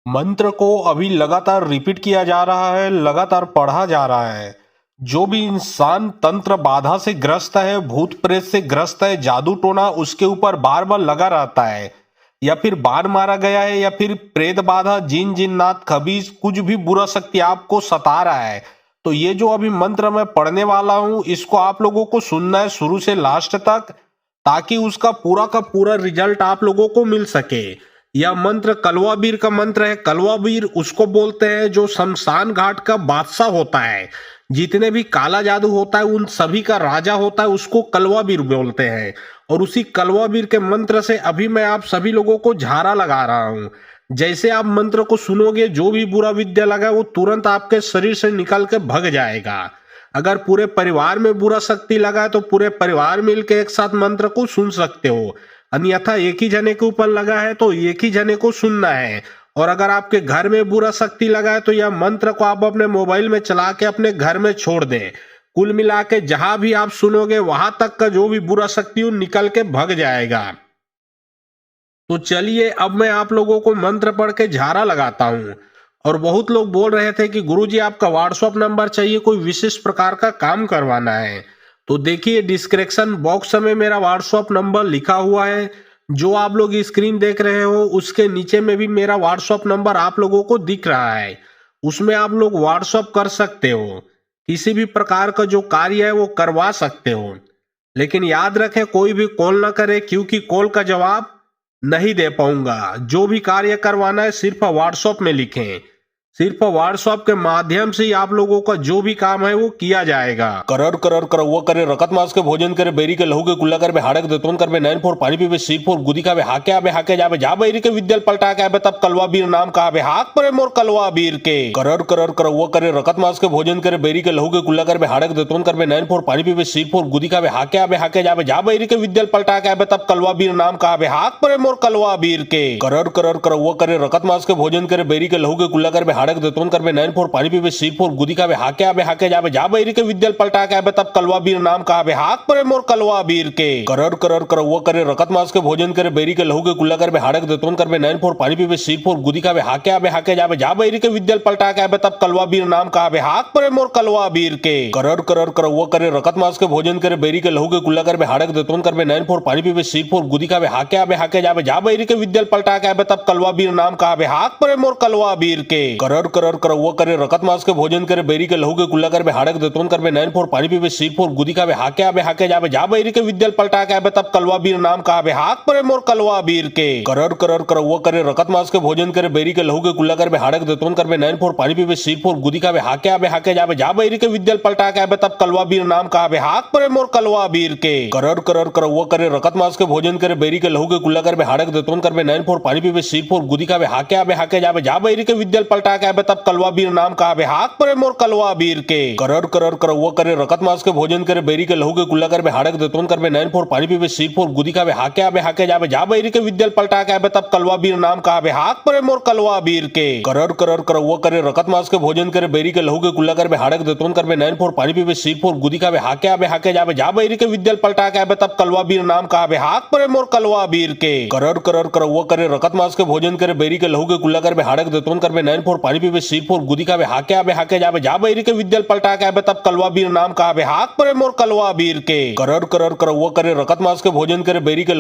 मंत्र को अभी लगातार रिपीट किया जा रहा है, लगातार पढ़ा जा रहा है। जो भी इंसान तंत्र बाधा से ग्रस्त है, भूत प्रेत से ग्रस्त है, जादू टोना उसके ऊपर बार बार लगा रहता है, या फिर बाण मारा गया है, या फिर प्रेत बाधा, जिन जिन्नात, खबीज, कुछ भी बुरा शक्ति आपको सता रहा है, तो ये जो अभी मंत्र मैं पढ़ने वाला हूं, इसको आप लोगों को सुनना है शुरू से लास्ट तक, ताकि उसका पूरा का पूरा रिजल्ट आप लोगों को मिल सके। यह मंत्र कलवाबीर का मंत्र है। कलवाबीर उसको बोलते हैं जो शमशान घाट का बादशाह होता है। जितने भी काला जादू होता है उन सभी का राजा होता है, उसको कलवाबीर बोलते हैं। और उसी कलवाबीर के मंत्र से अभी मैं आप सभी लोगों को झाड़ा लगा रहा हूं। जैसे आप मंत्र को सुनोगे, जो भी बुरा विद्या लगा है वो तुरंत आपके शरीर से निकल के भग जाएगा। अगर पूरे परिवार में बुरा शक्ति लगा है तो पूरे परिवार मिलकर एक साथ मंत्र को सुन सकते हो। अन्यथा एक ही जने के ऊपर लगा है तो एक ही जने को सुनना है। और अगर आपके घर में बुरा शक्ति लगा है तो यह मंत्र को आप अपने मोबाइल में चला के अपने घर में छोड़ दें। कुल मिला के जहां भी आप सुनोगे वहां तक का जो भी बुरा शक्ति हो निकल के भग जाएगा। तो चलिए अब मैं आप लोगों को मंत्र पढ़ के झाड़ा लगाता हूं। और बहुत लोग बोल रहे थे कि गुरुजी आपका व्हाट्सएप नंबर चाहिए, कोई विशेष प्रकार का काम करवाना है। तो देखिए डिस्क्रिप्शन बॉक्स में मेरा व्हाट्सएप नंबर लिखा हुआ है। जो आप लोग स्क्रीन देख रहे हो उसके नीचे में भी मेरा व्हाट्सएप नंबर आप लोगों को दिख रहा है। उसमें आप लोग व्हाट्सएप कर सकते हो, किसी भी प्रकार का जो कार्य है वो करवा सकते हो। लेकिन याद रखें कोई भी कॉल ना करे, क्योंकि कॉल का जवाब नहीं दे पाऊंगा। जो भी कार्य करवाना है सिर्फ व्हाट्सएप में लिखें। सिर्फ व्हाट्सएप के माध्यम से ही आप लोगों का जो भी काम है वो किया जाएगा। करर करर कर वो करे रकत मास के भोजन करे बेरी के लहू के कुल्ला कर बे हाड़क देतोन कर बे नैन फोर पानी पीबे सीर फोर गुदी का बे हाके आबे हाके जाबे जा बेरी के विद्यल पलटा के आबे तब कलवा बीर नाम का आबे हाक परे मोर कलवा बीर के। करर करर कर वो करे रकत मास के भोजन करे बेरी के लहू के कुल्ला कर बे हाड़क देतोन कर बे नैन फोर पानी पीबे सीर फोर गुदी का बे हाके आबे हाके जाबे जा बेरी के विद्यल पलटा के आबे तब कलवा बीर नाम का आबे हाक परे मोर कलवा बीर के। करर करर कर वो करे रकत मास के भोजन करे बेरी के लहू के कुल्ला कर बे हाड़क देतोन कर बे नैन फोर पानी पीबे सीर फोर गुदी का बे हाके आबे हाके जाबे जा बेरी के विद्यल पलटा के आबे तब कलवा बीर नाम का आबे हाक परे मोर कलवा बीर के। करर करर कर वो करे रकत मास के भोजन करे बेरी के लहू के कुल्ला कर बे हाड़क देतोन कर बे नैन फोर पानी पीबे सीर फोर गुदी का बे हाके आबे हाके जाबे जा बेरी के विद्यल पलटा के आबे तब कलवा बीर नाम का आबे हाक परे मोर कलवा बीर के। करर करर कर वो करे रकत मास के भोजन करे बेरी के लहू के कुल्ला कर बे हाड़क देतोन कर बे नैन फोर पानी पीबे सीर फोर गुदी का बे हाके आबे हाके जाबे जा बेरी के विद्यल पलटा के आबे तब कलवा बीर नाम का आबे हाक परे मोर कलवा बीर के। करर करर कर वो करे रकत मास के भोजन करे बेरी के लहू के कुल्ला कर बे हाड़क देतोन कर बे नैन फोर पानी पीबे सीर फोर गुदी का बे हाके आबे हाके जाबे जा बेरी के विद्यल पलटा के आबे तब कलवा बीर नाम का आबे हाक परे मोर कलवा बीर के। करर करर कर वो करे रकत मास के भोजन करे बेरी के लहू के कुल्ला कर बे हाड़क देतोन कर बे नैन फोर पानी पीबे सीर फोर गुदी का बे हाके आबे हाके जाबे जा बेरी के विद्यल पलटा के आबे तब कलवा बीर नाम का आबे हाक परे मोर कलवा बीर के। करर करर कर वो करे रकत मास के भोजन करे बेरी के लहू के कुल्ला कर बे हाड़क देतोन कर बे नैन फोर पानी पीबे सीर फोर गुदी का बे हाके आबे हाके जाबे जा बेरी के विद्यल पलटा के आबे तब कलवा बीर नाम का आबे हाक परे मोर कलवा बीर के। करर करर कर वो करे रकत मास के भोजन करे बेरी के लहू के कुल्ला कर बे हाड़क देतोन कर बे नैन फोर पानी पीबे सीर फोर गुदी का बे हाके आबे हाके जाबे जा बेरी के विद्यल पलटा के आबे तब कलवा बीर नाम का आबे हाक परे मोर कलवा बीर के। करर करर कर वो करे रकत मास के भोजन करे बेरी के लहू के कुल्ला कर बे हाड़क देतोन कर बे नैन फोर पानी पीबे सीर फोर गुदी का बे हाके आबे हाके जाबे जा बेरी के विद्यल पलटा के आबे तब कलवा बीर नाम का आबे हाक परे मोर कलवा बीर के। करर करर कर वो करे रकत मास के भोजन करे बेरी के लहू के कुल्ला कर बे हाड़क देतोन कर बे नैन फोर पानी पीबे सीर फोर गुदी का बे हाके आबे हाके जाबे जा बेरी के विद्यल पलटा के आबे तब कलवा बीर नाम का आबे हाक परे मोर कलवा बीर के। करर करर कर वो करे रकत मास के भोजन करे बेरी के लहू के कुल्ला कर बे हाड़क देतोन कर बे नैन फोर पानी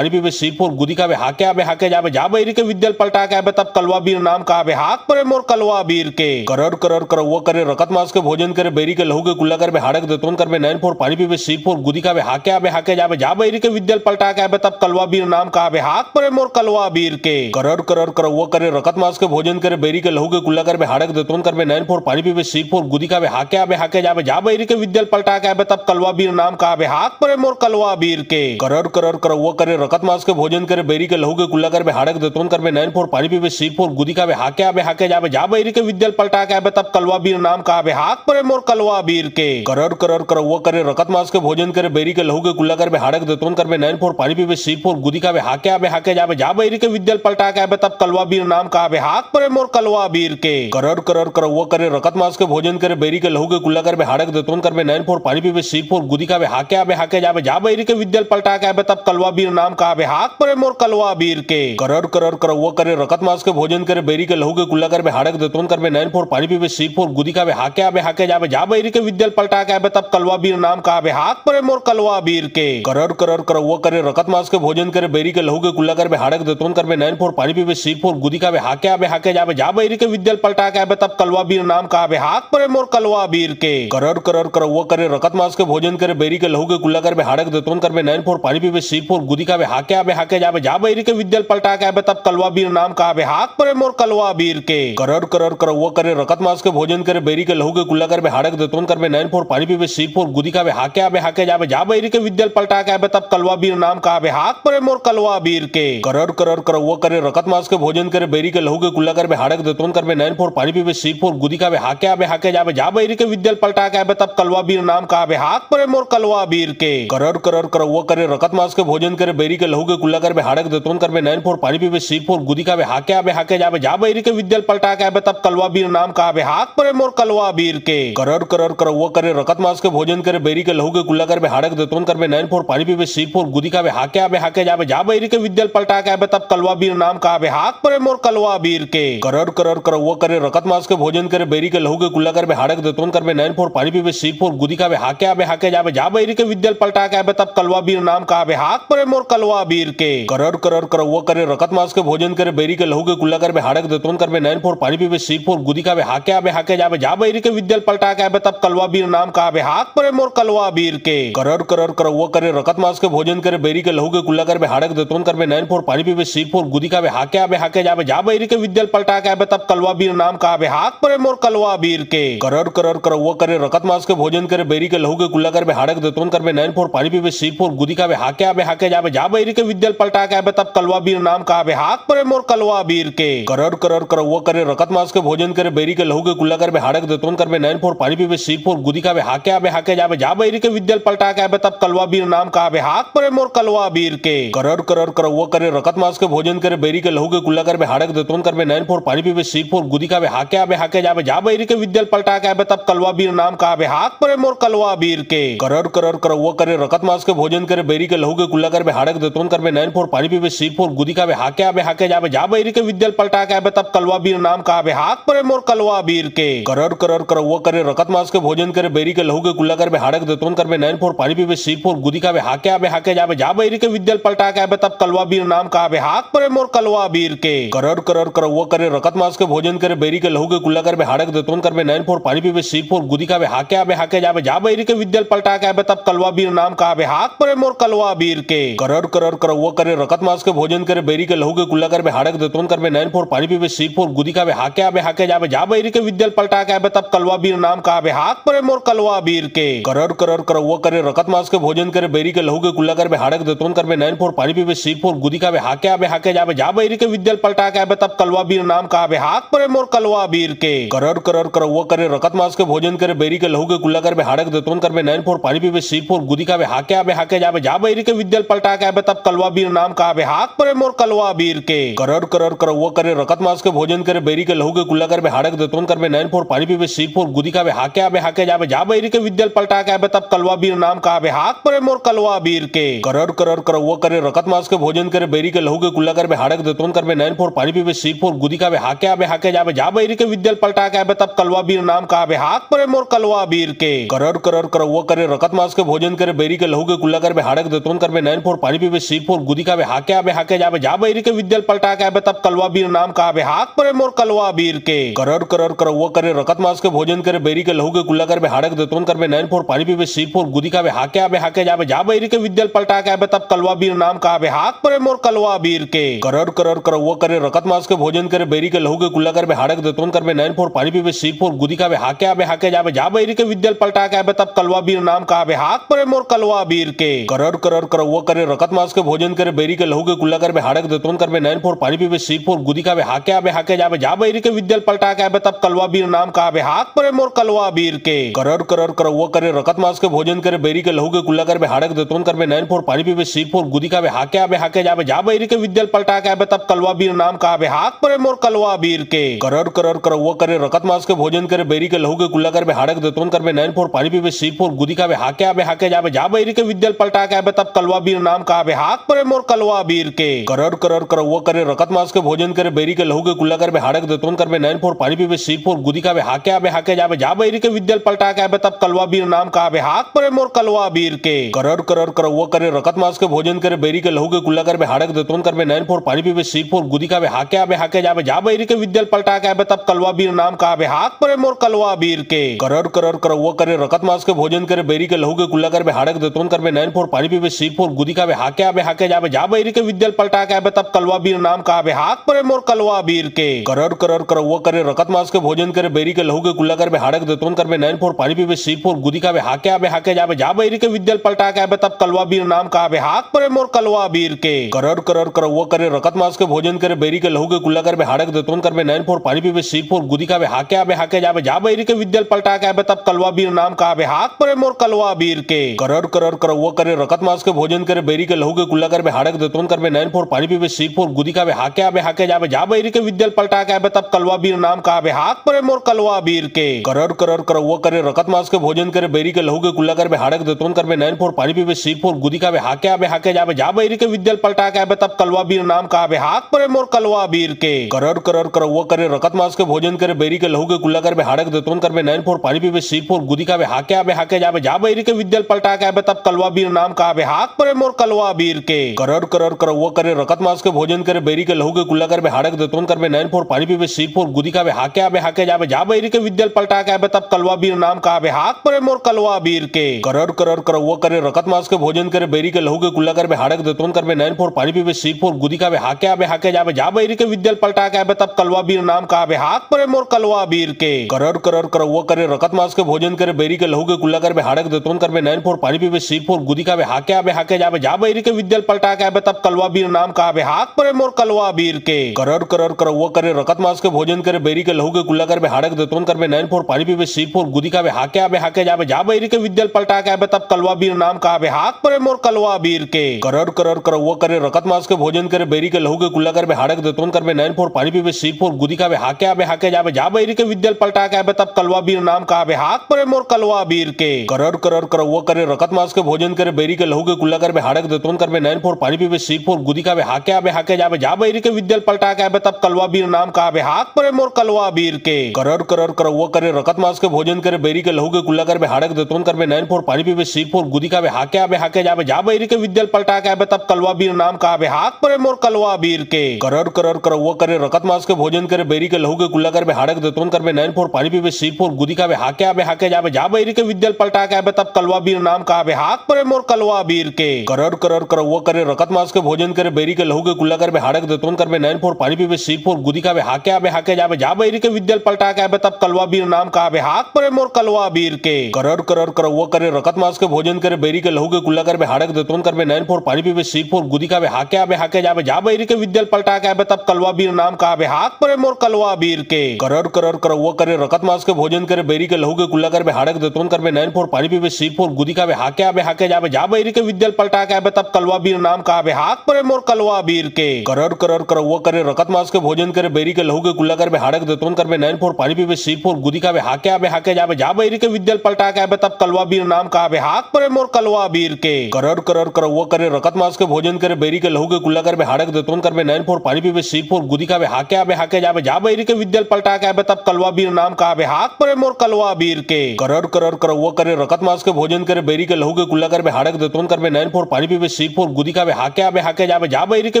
पीबे सीर फोर गुदी का बे हाके आबे हाके जाबे जा बेरी के विद्यल पलटा के आबे तब कलवा बीर नाम का आबे हाक परे मोर कलवा बीर के। करर करर कर वो करे रकत मास के भोजन करे बेरी के लहू के कुल्ला कर बे हाड़क देतोन कर बे नैन फोर पानी पीबे सीर फोर गुदी का बे हाके आबे हाके जाबे जा बेरी के विद्यल पलटा के आबे तब कलवा बीर नाम का आबे हाक परे मोर कलवा बीर के। करर करर कर वो करे रकत मास के भोजन करे बेरी के लहू के कुल्ला कर बे हाड़क देतोन कर बे नैन फोर पानी पीबे सीर फोर गुदी का बे हाके आबे हाके जाबे जा बेरी के विद्यल पलटा के आबे तब कलवा बीर नाम का आबे हाक परे मोर कलवा बीर के। करर करर कर वो करे रकत मास के भोजन करे बेरी के लहू के कुल्ला कर बे हाड़क देतोन कर बे नैन फोर पानी पीबे सीर फोर गुदी का बे हाके आबे हाके जाबे जा बेरी के विद्यल पलटा के आबे तब कलवा बीर नाम का आबे हाक परे मोर कलवा बीर के। करर करर कर वो करे रकत मास के भोजन करे बेरी के लहू के कुल्ला कर बे हाड़क देतोन कर बे नैन फोर पानी पीबे सीर फोर गुदी का बे हाके आबे हाके जाबे जा बेरी के विद्यल पलटा के आबे तब कलवा बीर नाम कहावे हाक परे मोर कलवा बीर के करर करर करवा करे रकत मास के भोजन करे बेरी के लहू के कुल्ला कर बे हाड़क देतोन कर बे नैन फोर पानी पीबे सीर फोर गुदी का बे हाके आबे हाके जाबे जा बैरी के विद्यल पलटा के आबे तब कलवा बीर नाम कहावे हाक परे मोर कलवा बीर के करर करर करवा करे रकत मास के भोजन करे बेरी के लहू के कुल्ला कर बे हाड़क देतोन कर बे नैन फोर पानी पीबे सीर फोर गुदी का बे हाके आबे हाके जाबे जा बैरी के विद्यल पलटा के आबे तब कलवा बीर नाम कहावे हाक परे मोर कलवा बीर के करर करर करवा करे रकत मास के भोजन करे बेरी के लहू के कुल्ला कर बे हाड़क देतोन कर बे नैन फोर पानी पीबे सीर फोर गुदी का बे हाके आबे हाके जाबे जा बैरी के विद्यल पलटा के आबे तब कलवा बीर नाम कहावे हाक परे मोर कलवा बीर के करर करर करवा करे रकत मास के भोजन करे बेरी के लहू के कुल्ला कर बे हाड़क देतोन कर बे नैन फोर पानी पीबे सीर फोर गुदी का बे हाके आबे हाके जाबे जा बैरी के विद्यल पलटा के आबे तब कलवा बीर नाम कहावे हाक परे मोर कलवा बीर के करर करर करवा करे रकत मास के भोजन करे बेरी के लहू के कुल्ला कर बे हाड़क देतोन कर बे नैन फोर पानी पीबे सीर फोर गुदी का बे हाके आबे हाके जाबे जा बैरी के विद्यल पलटा के आबे तब कलवा बीर नाम कहावे हाक परे मोर कलवा बीर के करर करर करवा करे रकत मास के भोजन करे बेरी के लहू के कुल्ला कर बे हाड़क देतोन कर बे नैन फोर पानी पीबे सीर फोर गुदी का बे हाके आबे हाके जाबे जा बैरी के विद्यल पलटा के आबे तब कलवा बीर नाम कहावे हाक परे मोर कलवा बीर के करर करर करवा करे रकत मास के भोजन करे बेरी के लहू के कुल्ला कर बे हाड़क देतोन कर बे नैन फोर पानी पीबे सीर फोर गुदी का बे हाके आबे हाके जाबे जा बैरी के विद्यल पलटा के आबे तब कलवा बीर नाम कहावे हाक परे मोर कलवा बीर के करर करर करवा करे रकत मास के भोजन करे बेरी के लहू के कुल्ला कर बे हाड़क देतोन कर बे नैन फोर पानी पीबे सीर फोर गुदी का बे हाके आबे हाके जाबे जा बैरी के विद्यल पलटा के आबे तब कलवा बीर नाम कहावे हाक परे मोर कलवा बीर के करर करर करवा करे रकत मास के भोजन करे बेरी के लहू के कुल्ला कर बे हाड़क देतोन कर बे नैन फोर पानी पीबे सीर फोर गुदी का बे हाके आबे हाके जाबे जा बैरी के विद्यल पलटा के आबे तब कलवा बीर नाम कहावे हाक परे मोर कलवा बीर के करर करर करवा करे रकत मास के भोजन करे बेरी के लहू के कुल्ला कर बे हाड़क देतोन कर बे नैन फोर पानी पीबे सीर फोर गुदी का बे हाके आबे हाके जाबे जा बैरी के विद्यल पलटा के आबे तब कलवा बीर नाम कहावे हाक परे मोर कलवा बीर के करर करर करवा करे रकत मास के भोजन करे बेरी के लहू के कुल्ला कर बे हाड़क देतोन कर बे नैन फोर पानी पीबे सीर फोर गुदी का बे हाके आबे हाके जाबे जा बैरी के विद्यल पलटा के आबे तब कलवा बीर नाम कहावे हाक परे मोर कलवा बीर के करर करर करवा करे रकत मास के भोजन करे बेरी के लहू के कुल्ला कर बे हाड़क देतोन कर बे नैन फोर पानी पीबे सीर फोर गुदी का बे हाके आबे हाके जाबे जा बैरी के विद्यल पलटा के आबे तब कलवा बीर नाम कहावे हाक परे मोर कलवा बीर के करर करर करवा करे रकत मास के भोजन करे बेरी के लहू के कुल्ला कर बे हाड़क देतोन कर बे नैन फोर पानी पीबे सीर फोर गुदी का बे हाके आबे हाके जाबे जा बैरी के विद्यल पलटा के आबे तब कलवा बीर नाम कहावे हाक परे मोर कलवा बीर के करर करर करवा करे रकत मास के भोजन करे बेरी के लहू के कुल्ला कर बे हाड़क देतोन कर बे नैन फोर पानी पीबे सीर फोर गुदी का बे हाके आबे हाके जाबे जा बैरी के विद्यल पलटा के आबे तब कलवा बीर नाम कहावे हाक परे मोर कलवा बीर के करर करर करवा करे रकत मास के भोजन करे बेरी के लहू के कुल्ला कर बे हाड़क देतोन कर बे नैन फोर पानी पीबे सीर फोर गुदी का बे हाके आबे हाके जाबे जा बैरी के विद्यल पलटा के आबे तब कलवा बीर नाम कहावे हाक परे मोर कलवा बीर के करर करर करवा करे रकत मास के भोजन करे बेरी के लहू के कुल्ला कर बे हाड़क देतोन कर बे नैन फोर पानी पीबे सीर फोर गुदी का बे हाके आबे हाके जाबे जा बैरी के विद्यल पलटा के आबे तब कलवा बीर नाम कहावे हाक परे मोर कलवा बीर के करर करर करवा करे रकत मास के भोजन करे बेरी के लहू के कुल्ला कर बे हाड़क देतोन कर बे नैन फोर पानी पीबे सीर फोर गुदी का बे हाके आबे हाके जाबे जा बैरी के विद्यल पलटा के आबे तब कलवा बीर नाम कहावे हाक परे मोर कलवा बीर के करर करर करवा करे रकत मास के भोजन करे बेरी के लहू के कुल्ला कर बे हाड़क देतोन कर बे नैन फोर पानी पीबे सीर फोर गुदी का बे हाके आबे हाके जाबे जा बैरी के विद्यल पलटा के आबे तब कलवा बीर नाम कहावे हाक परे मोर कलवा बीर के करर करर करवा करे रकत मास के भोजन करे बेरी के लहू के कुल्ला कर बे हाड़क देतोन कर बे नैन फोर पानी पीबे सीर फोर गुदी का बे हाके आबे हाके जाबे जा बैरी के विद्यल पलटा के आबे तब कलवा बीर नाम कहावे हाक परे मोर कलवा बीर के करर करर करवा करे रकत मास के भोजन करे बेरी के लहू के कुल्ला कर बे हाड़क देतोन कर बे नैन फोर पानी पीबे सीर फोर गुदी का बे हाके आबे हाके जाबे जा बैरी के विद्यल पलटा के आबे तब कलवा बीर नाम कहावे हाक परे मोर कलवा बीर के करर करर करवा करे रकत मास के भोजन करे बेरी के लहू के कुल्ला कर बे हाड़क देतोन कर बे नैन फोर पानी पीबे सीर फोर गुदी का बे हाके आबे हाके जाबे जा बैरी के विद्यल पलटा के आबे तब कलवा बीर नाम कहावे हाक परे मोर कलवा बीर के करर करर करवा करे रकत मास के भोजन करे बेरी के लहू के कुल्ला कर बे हाड़क देतोन कर बे नैन फोर पानी पीबे सीर फोर गुदी का बे हाके आबे हाके जाबे जा बैरी के विद्यल पलटा के आबे तब कलवा बीर नाम कहावे हाक परे मोर कलवा बीर के करर करर करवा करे रकत मास के भोजन करे बेरी के लहू के कुल्ला कर बे हाड़क देतोन कर बे नैन फोर पानी पीबे सीर फोर गुदी का बे हाके आबे हाके जाबे जा बैरी के विद्यल पलटा के आबे तब कलवा बीर नाम कहावे हाक परे मोर कलवा बीर के करर करर करवा करे रकत मास के भोजन करे बेरी के लहू के कुल्ला कर बे हाड़क देतोन कर बे नैन फोर पानी पीबे सीर फोर गुदी का बे हाके आबे हाके जाबे जा बैरी के विद्यल पलटा के आबे तब कलवा बीर नाम कहावे हाक परे मोर कलवा बीर के करर करर करवा करे रकत मास के भोजन करे बेरी के लहू के कुल्ला कर बे हाड़क देतोन कर बे नैन फोर पानी पीबे सीर फोर गुदी का बे हाके आबे हाके जाबे जा बैरी के विद्यल पलटा के आबे तब कलवा बीर नाम कहावे हाक परे मोर कलवा बीर के करर करर करवा करे रकत मास के भोजन करे बेरी के लहू के कुल्ला कर बे हाड़क देतोन कर बे नैन फोर पानी पीबे सीर फोर गुदी का बे हाके आबे हाके जाबे जा बैरी के विद्यल पलटा के आबे तब कलवा बीर नाम कहावे हाक परे मोर कलवा बीर के करर करर करवा करे रकत मास के भोजन करे बेरी के लहू के कुल्ला कर बे हाड़क देतोन कर बे नैन फोर पानी पीबे सीर फोर गुदी का बे हाके आबे हाके जाबे जा बैरी के विद्यल पलटा के आबे तब कलवा बीर नाम कहावे बे हाक परे मोर कलवा बीर के करर करर करौआ करे रकत मास के भोजन करे बेरी के लहू के कुल्ला कर बे हाड़क देतोन कर बे नैन फोर पानी पीबे सीर फोर गुदी का बे हाके आबे हाके जाबे जा बैरी के विद्यल पलटा के आबे तब कलवा बीर नाम का बे हाक परे मोर कलवा बीर के करर करर करौआ करे रकत मास के भोजन करे बेरी के लहू के कुल्ला कर बे हाड़क देतोन कर बे नैन फोर पानी पीबे सीर फोर गुदी का बे हाके आबे हाके जाबे जा बैरी के विद्यल पलटा के आबे तब कलवा बीर नाम का बे हाक परे मोर कलवा बीर के करर करर करौआ करे रकत मास के भोजन करे बेरी के लहू के कुल्ला कर बे हाड़क देतोन कर बे नैन फोर पानी पीबे सीर फोर गुदी का बे हाके आबे हाके जाबे जा बैरी के विद्यल पलटा के आबे तब कलवा बीर नाम का बे हाक परे मोर कलवा बीर के करर करर करौआ करे रकत मास के भोजन करे बेरी के लहू के कुल्ला कर बे हाड़क देतोन कर बे नैन फोर पानी पीबे सीर फोर गुदी का बे हाके आबे हाके जाबे जा बैरी के विद्यल पलटा के आबे तब कलवा बीर नाम का बे हाक परे मोर कलवा बीर के करर करर करौआ करे रकत मास के भोजन करे बेरी के लहू के कुल्ला कर बे हाड़क देतोन कर बे नैन फोर पानी पीबे सीर फोर गुदी का बे हाके आबे हाके जाबे जा बैरी के विद्यल पलटा के आबे तब कलवा बीर नाम का बे हाक परे मोर कलवा बीर के करर करर करौआ करे रकत मास के भोजन करे बेरी के लहू के कुल्ला कर बे हाड़क देतोन कर बे नैन फोर पानी पीबे सीर फोर गुदी का बे हाके आबे हाके जाबे जा बैरी के विद्यल पलटा के आबे तब कलवा बीर नाम का बे हाक परे मोर कलवा बीर के करर करर करौआ करे रकत मास के भोजन करे बेरी के लहू के कुल्ला कर बे हाड़क देतोन कर बे नैन फोर पानी पीबे सीर फोर गुदी का बे हाके आबे हाके जाबे जा बैरी के विद्यल पलटा के आबे तब कलवा बीर नाम का बे हाक परे मोर कलवा बीर के करर करर करौआ करे रकत मास के भोजन करे बेरी के लहू के कुल्ला कर बे हाड़क देतोन कर बे नैन फोर पानी पीबे सीर फोर गुदी का बे हाके आबे हाके जाबे जा बैरी के विद्यल पलटा के आबे तब कलवा बीर नाम का बे हाक परे मोर कलवा बीर के करर करर करौआ करे रकत मास के भोजन करे बेरी के लहू के कुल्ला कर बे हाड़क देतोन कर बे नैन फोर पानी पीबे सीर फोर गुदी का बे हाके आबे हाके जाबे जा बैरी के विद्यल पलटा के आबे तब कलवा बीर नाम का बे हाक परे मोर कलवा बीर के करर करर करौआ करे रकत मास के भोजन करे बेरी के लहू के कुल्ला कर बे हाड़क देतोन कर बे नैन फोर पानी पीबे सीर फोर गुदी का बे हाके आबे हाके जाबे जा बैरी के विद्यल पलटा के आबे तब कलवा बीर नाम का बे हाक परे मोर कलवा बीर के करर करर करौआ करे रकत मास के भोजन करे बेरी के लहू के कुल्ला कर बे हाड़क देतोन कर बे नैन फोर पानी पीबे सीर फोर गुदी का बे हाके आबे हाके जाबे जा बैरी के विद्यल पलटा के आबे तब कलवा बीर नाम का बे हाक परे मोर कलवा बीर के करर करर करौआ करे रकत मास के भोजन करे बेरी के लहू के कुल्ला कर बे हाड़क देतोन कर बे नैन फोर पानी पीबे सीर फोर गुदी का बे हाके आबे हाके जाबे जा बैरी के विद्यल पलटा के आबे तब कलवा बीर नाम का बे हाक परे मोर कलवा बीर के करर करर करौआ करे रकत मास के भोजन करे बेरी के लहू के कुल्ला कर बे हाड़क देतोन कर बे नैन फोर पानी पीबे सीर फोर गुदी का बे हाके आबे हाके जाबे जा बैरी के विद्यल पलटा के आबे तब कलवा बीर नाम का बे हाक परे मोर कलवा बीर के करर करर करौआ करे रकत मास के भोजन करे बेरी के लहू के कुल्ला कर बे हाड़क देतोन कर बे नैन फोर पानी पीबे सीर फोर गुदी का बे हाके आबे हाके जाबे जा बैरी के विद्यल पलटा के आबे तब कलवा बीर नाम का बे हाक परे मोर कलवा बीर के करर करर करौआ करे रकत मास के भोजन करे बेरी के लहू के कुल्ला कर बे हाड़क देतोन कर बे नैन फोर पानी पीबे सीर फोर गुदी का बे हाके आबे हाके जाबे जा बैरी के विद्यल पलटा के आबे तब कलवा बीर नाम का बे हाक परे मोर कलवा बीर के करर करर करौआ करे रकत मास के भोजन करे बेरी के लहू के कुल्ला कर बे हाड़क देतोन कर बे नैन फोर पानी पीबे सीर फोर गुदी का बे हाके आबे हाके जाबे जा बैरी के विद्यल पलटा के आबे तब कलवा बीर नाम का बे हाक परे मोर कलवा बीर के करर करर करौआ करे रकत मास के भोजन करे बेरी के लहू के कुल्ला कर बे हाड़क देतोन कर बे नैन फोर पानी पीबे सीर फोर गुदी का बे हाके आबे हाके जाबे जा बैरी के विद्यल पलटा के आबे तब कलवा बीर नाम का बे हाक परे मोर कलवा बीर के करर करर करौआ करे रकत मास के भोजन करे बेरी के लहू के कुल्ला कर बे हाड़क देतोन कर बे नैन फोर पानी पीबे सीर फोर गुदी का बे हाके आबे हाके जाबे जा बैरी के विद्यल पलटा के आबे तब कलवा बीर नाम का बे हाक परे मोर कलवा बीर के करर करर करौआ करे रकत मास के भोजन करे बेरी के लहू के कुल्ला कर बे हाड़क देतोन कर बे नैन फोर पानी पीबे सीर फोर गुदी का बे हाके आबे हाके जाबे जा बैरी के विद्यल पलटा के आबे तब कलवा बीर नाम का बे हाक परे मोर कलवा बीर के करर करर करौआ करे रकत मास के भोजन करे बेरी के लहू के कुल्ला कर बे हाड़क देतोन कर बे नैन फोर पानी पीबे सीर फोर गुदी का बे हाके आबे हाके जाबे जा बैरी के विद्यल पलटा के आबे तब कलवा बीर नाम का बे हाक परे मोर कलवा बीर के करर करर करौआ करे रकत मास के भोजन करे बेरी के लहू के कुल्ला कर बे हाड़क देतोन कर बे नैन फोर पानी पीबे सीर फोर गुदी का बे हाके आबे हाके जाबे जा बैरी के विद्यल पलटा के आबे तब कलवा बीर नाम का बे हाक परे मोर कलवा बीर के करर करर करौआ करे रकत मास के भोजन करे बेरी के लहू के कुल्ला कर बे हाड़क देतोन कर बे नैन फोर पानी पीबे सीर फोर गुदी का बे हाके आबे हाके जाबे जा बैरी के विद्यल पलटा के आबे तब कलवा बीर नाम का बे हाक परे मोर कलवा बीर के करर करर करौआ करे रकत मास के भोजन करे बेरी के लहू के कुल्ला कर बे हाड़क देतोन कर बे नैन फोर पानी पीबे सीर फोर गुदी का बे हाके आबे हाके जाबे जा बैरी के